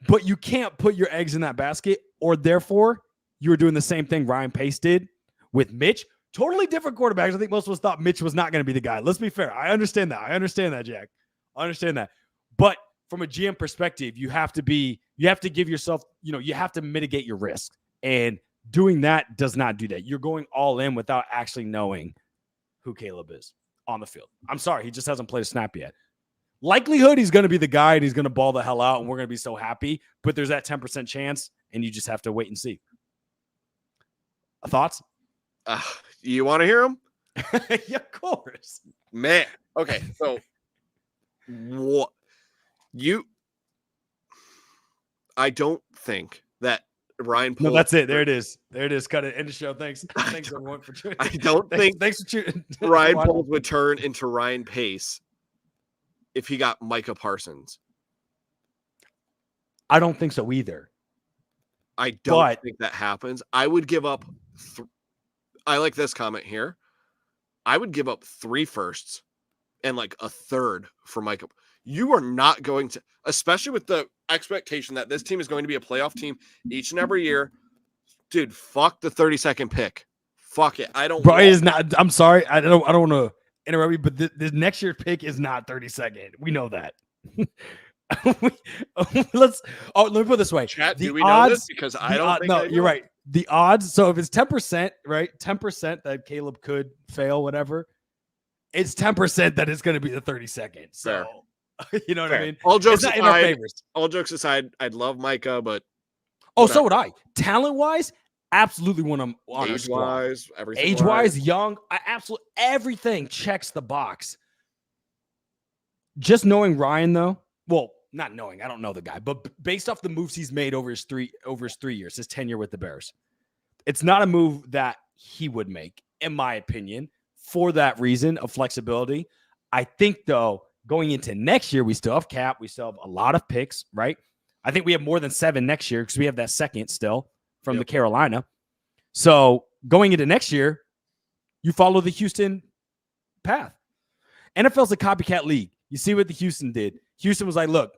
But you can't put your eggs in that basket, or therefore you're doing the same thing Ryan Pace did with Mitch. Totally different quarterbacks. I think most of us thought Mitch was not going to be the guy. Let's be fair. I understand that, Jack. I understand that. But from a GM perspective, you have to give yourself, you have to mitigate your risk. And doing that does not do that. You're going all in without actually knowing who Caleb is on the field. I'm sorry. He just hasn't played a snap yet. Likelihood he's going to be the guy and he's going to ball the hell out and we're going to be so happy. But there's that 10% chance and you just have to wait and see. Thoughts? You want to hear him? Yeah, of course. Man. Okay. So what I don't think that Ryan Poles. No, that's it. There it is. Cut it. End of show. Thanks everyone for tuning. I don't think thanks for tuning. Ryan Poles would turn into Ryan Pace if he got Micah Parsons. I don't think so either. I don't think that happens. I would give up. I like this comment here. I would give up 3 firsts and like a third for Micah. You are not going to, especially with the expectation that this team is going to be a playoff team each and every year. Dude, fuck the 32nd pick. Fuck it. I don't. Bro, it is not. I'm sorry. I don't want to interrupt you, but the next year's pick is not 32nd. We know that. Let me put it this way. Chat, do we know this? Because I don't think no, you're right. The odds, so if it's 10%, right? 10% that Caleb could fail, whatever, it's 10% that it's going to be the 32nd. So, you know what I mean? All jokes aside, in our favors. All jokes aside, I'd love Micah, but so would I. Talent-wise, absolutely want him on our squad. Age-wise, everything. Age-wise, young, absolutely everything checks the box. Just knowing Ryan, though, well, not knowing, I don't know the guy, but based off the moves he's made over his 3 years, his tenure with the Bears, it's not a move that he would make, in my opinion, for that reason of flexibility. I think, though, going into next year, we still have cap. We still have a lot of picks, right? I think we have more than 7 next year because we have that second still from the Carolina. So going into next year, you follow the Houston path. NFL's a copycat league. You see what the Houston did. Houston was like, look,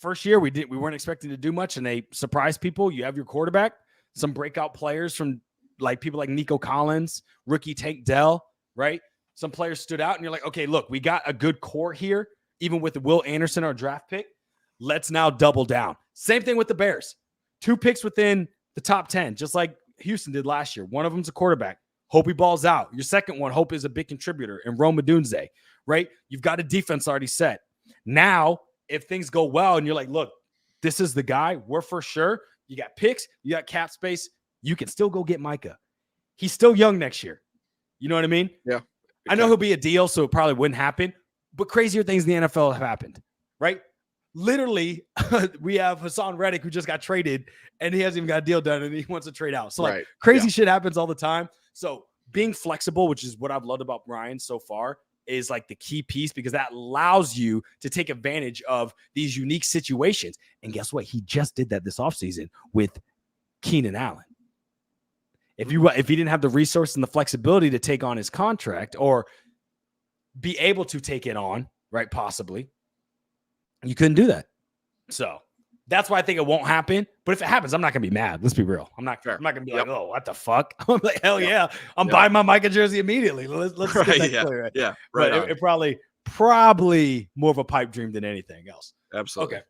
first year we weren't expecting to do much, and they surprised people. You have your quarterback, some breakout players from like people like Nico Collins, rookie Tank Dell, right? Some players stood out, and you're like, okay, look, we got a good core here, even with the Will Anderson, our draft pick. Let's now double down. Same thing with the Bears. 2 picks within the top 10, just like Houston did last year. One of them's a quarterback. Hope he balls out. Your second one, hope is a big contributor in Rome Odunze, right? You've got a defense already set. Now, if things go well and you're like, look, this is the guy, we're for sure. You got picks, you got cap space. You can still go get Micah. He's still young next year. You know what I mean? Yeah. I know he'll be a deal, so it probably wouldn't happen. But crazier things in the NFL have happened, right? Literally, we have Hassan Reddick who just got traded, and he hasn't even got a deal done, and he wants to trade out. So, crazy shit happens all the time. So, being flexible, which is what I've loved about Ryan so far, is like the key piece because that allows you to take advantage of these unique situations. And guess what? He just did that this offseason with Keenan Allen. If he didn't have the resource and the flexibility to take on his contract or be able to take it on, right, possibly, you couldn't do that. So that's why I think it won't happen. But if it happens, I'm not going to be mad. Let's be real. I'm not going to be like, oh, what the fuck? I'm like, hell yeah. I'm buying my Micah jersey immediately. Let's get that clear. Right? Yeah. Right. But it probably more of a pipe dream than anything else. Absolutely. Okay.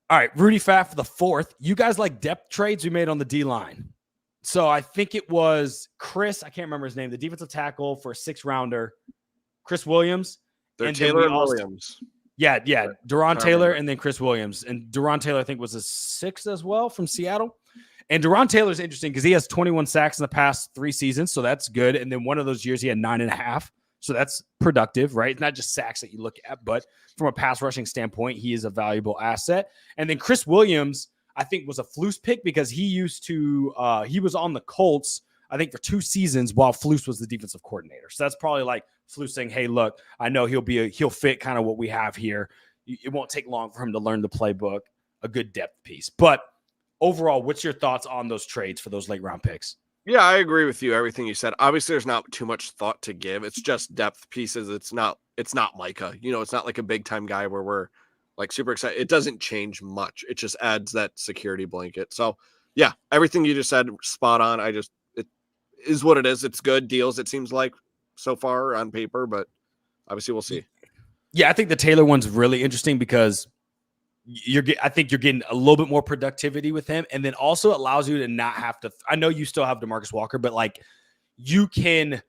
All right. Rudy Pfaff for the 4th. You guys like depth trades we made on the D-line. So I think it was Chris. I can't remember his name. The defensive tackle for a 6rounder. Chris Williams. They're Taylor and Williams. Yeah. Duron Taylor and then Chris Williams. And Duron Taylor, I think, was a 6 as well from Seattle. And Duron Taylor's interesting because he has 21 sacks in the past 3 seasons. So that's good. And then one of those years he had 9.5. So that's productive, right? It's not just sacks that you look at, but from a pass rushing standpoint, he is a valuable asset. And then Chris Williams, I think, was a Flus pick because he was on the Colts, I think, for 2 seasons while Flus was the defensive coordinator. So that's probably like Flus saying, hey, look, I know he'll fit kind of what we have here. It won't take long for him to learn the playbook, a good depth piece. But overall, what's your thoughts on those trades for those late round picks? Yeah, I agree with you. Everything you said. Obviously, there's not too much thought to give. It's just depth pieces. It's not Micah. It's not like a big time guy where we're like super excited. It doesn't change much. It just adds that security blanket. So yeah, everything you just said, spot on. It is what it is. It's good deals. It seems like so far on paper, but obviously we'll see. Yeah, I think the Taylor one's really interesting because I think you're getting a little bit more productivity with him, and then also allows you to not have to. I know you still have DeMarcus Walker, but like you can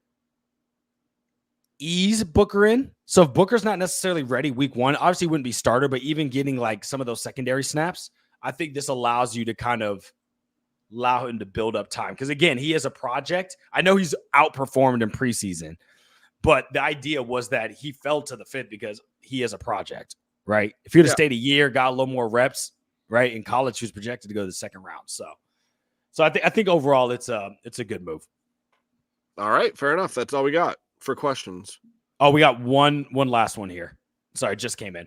ease Booker in. So if Booker's not necessarily ready week one, obviously he wouldn't be starter, but even getting like some of those secondary snaps, I think this allows you to kind of allow him to build up time. Because again, he is a project. I know he's outperformed in preseason, but the idea was that he fell to the fit because he is a project, right? If he would have stayed a year, got a little more reps, right? In college, he was projected to go to the second round. So I think overall it's a good move. All right, fair enough. That's all we got for questions. Oh, we got one last one here. Sorry, just came in.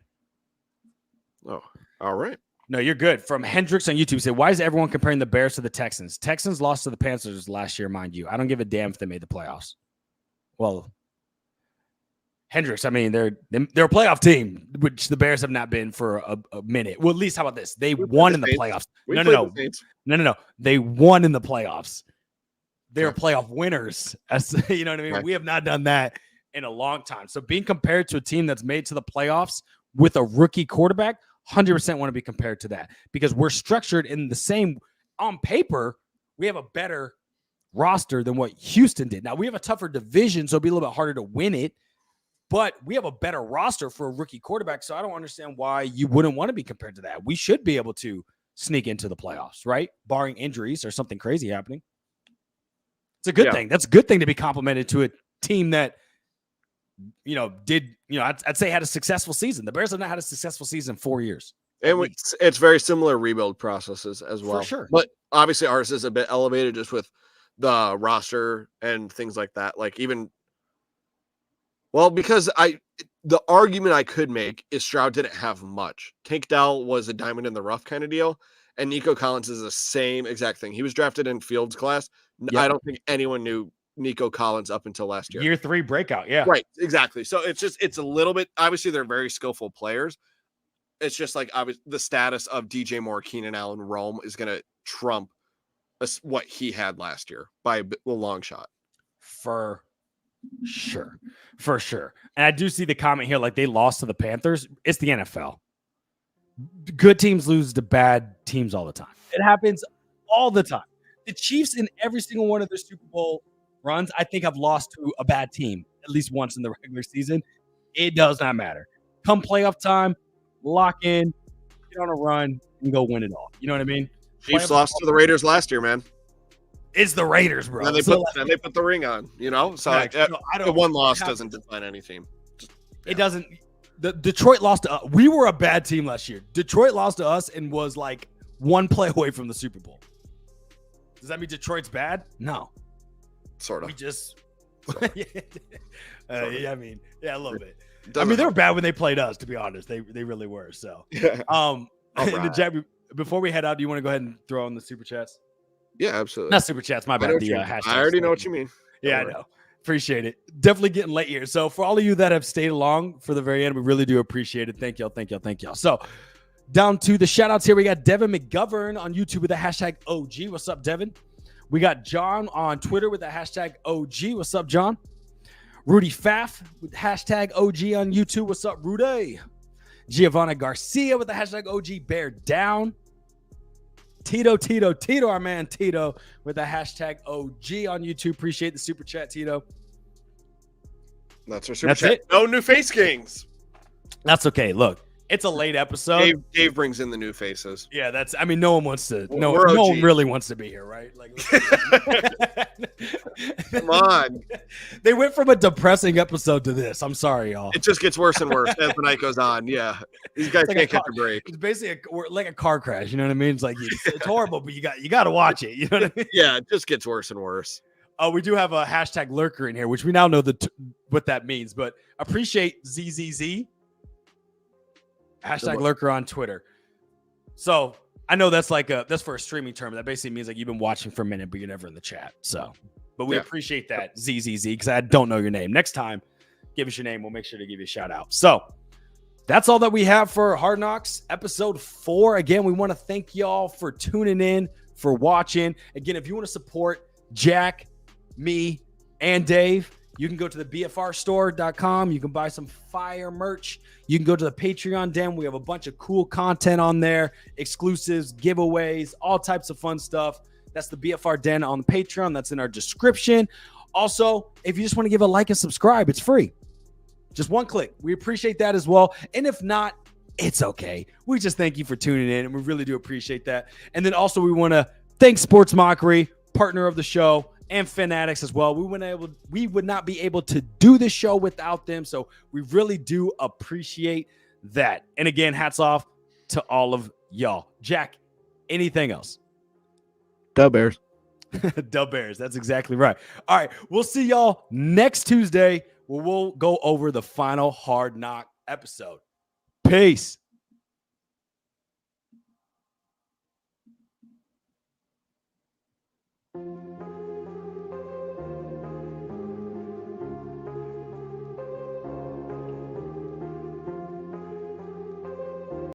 Oh, all right. No, you're good. From Hendricks on YouTube, said, why is everyone comparing the Bears to the Texans? Texans lost to the Panthers last year, mind you. I don't give a damn if they made the playoffs. Well, Hendricks, I mean, they're a playoff team, which the Bears have not been for a minute. Well, at least how about this? They won in the playoffs. No. They won in the playoffs. They're playoff winners. You know what I mean? Right. We have not done that in a long time. So being compared to a team that's made to the playoffs with a rookie quarterback, 100% want to be compared to that because we're structured in the same. On paper, we have a better roster than what Houston did. Now, we have a tougher division, so it'll be a little bit harder to win it, but we have a better roster for a rookie quarterback, so I don't understand why you wouldn't want to be compared to that. We should be able to sneak into the playoffs, right? Barring injuries or something crazy happening. It's a good thing. That's a good thing to be complimented to a team that, I'd say had a successful season. The Bears have not had a successful season in 4 years. And it's very similar rebuild processes as well. For sure. But obviously ours is a bit elevated just with the roster and things like that. Like because the argument I could make is Stroud didn't have much. Tank Dell was a diamond in the rough kind of deal. And Nico Collins is the same exact thing. He was drafted in Fields' class. Yep. I don't think anyone knew Nico Collins up until last year. Year 3 breakout, yeah. Right, exactly. So it's a little bit, obviously they're very skillful players. It's just like the status of DJ Moore, Keenan Allen, Rome is going to trump what he had last year by a long shot. For sure. And I do see the comment here, like they lost to the Panthers. It's the NFL. Good teams lose to bad teams all the time. It happens all the time. The Chiefs in every single one of their Super Bowl runs, I think, have lost to a bad team at least once in the regular season. It does not matter. Come playoff time, lock in, get on a run, and go win it all. You know what I mean? Chiefs lost to the Raiders last year, man. It's the Raiders, bro. And they put the ring on, So one loss doesn't define any team. It doesn't. The Detroit lost to us. We were a bad team last year. Detroit lost to us and was like one play away from the Super Bowl. Does that mean Detroit's bad? No. Sort of. We just. Yeah, I mean, yeah, a little bit. I mean, they were bad when they played us, to be honest. They really were. So, right. Before we head out, do you want to go ahead and throw on the super chats? Yeah, absolutely. Not super chats, my bad. Hashtag. I already know what you mean. Yeah, I know. Appreciate it. Definitely getting late here. So for all of you that have stayed along for the very end, we really do appreciate it. Thank y'all. So down to the shout outs here. We got Devin McGovern on YouTube with the hashtag OG. What's up, Devin? We got John on Twitter with the hashtag OG. What's up, John? Rudy Pfaff with hashtag OG on YouTube. What's up, Rudy? Giovanna Garcia with the hashtag OG Bear Down. Tito, our man Tito with the hashtag OG on YouTube. Appreciate the super chat, Tito. That's our super chat. No new face kings. That's okay. Look, it's a late episode. Dave brings in the new faces. Yeah, no one wants to. No one really wants to be here, right? Like, come on. They went from a depressing episode to this. I'm sorry, y'all. It just gets worse and worse as the night goes on. Yeah, these guys can't catch a break. It's basically like a car crash. You know what I mean? It's like it's horrible, but you got to watch it. You know what I mean? Yeah, it just gets worse and worse. Oh, we do have a hashtag lurker in here, which we now know what that means. But appreciate ZZZ. Hashtag lurker on Twitter. So I know that's that's for a streaming term. That basically means like you've been watching for a minute, but you're never in the chat. So, but we appreciate that, ZZZ, because I don't know your name. Next time, give us your name. We'll make sure to give you a shout out. So that's all that we have for Hard Knocks episode 4. Again, we want to thank y'all for tuning in, for watching. Again, if you want to support Jack, me, and Dave, you can go to the bfrstore.com. You can buy some fire merch. You can go to the Patreon den. We have a bunch of cool content on there, exclusives, giveaways, all types of fun stuff. That's the BFR den on the Patreon. That's in our description. Also, if you just want to give a like and subscribe, it's free. Just one click. We appreciate that as well. And if not, it's okay. We just thank you for tuning in, and we really do appreciate that. And then also we want to thank Sports Mockery, partner of the show, and Fanatics as well. We would not be able to do this show without them, so we really do appreciate that. And again, hats off to all of y'all. Jack, anything else? Dub Bears. Dub Bears. That's exactly right. All right, we'll see y'all next Tuesday where we'll go over the final Hard Knock episode. Peace.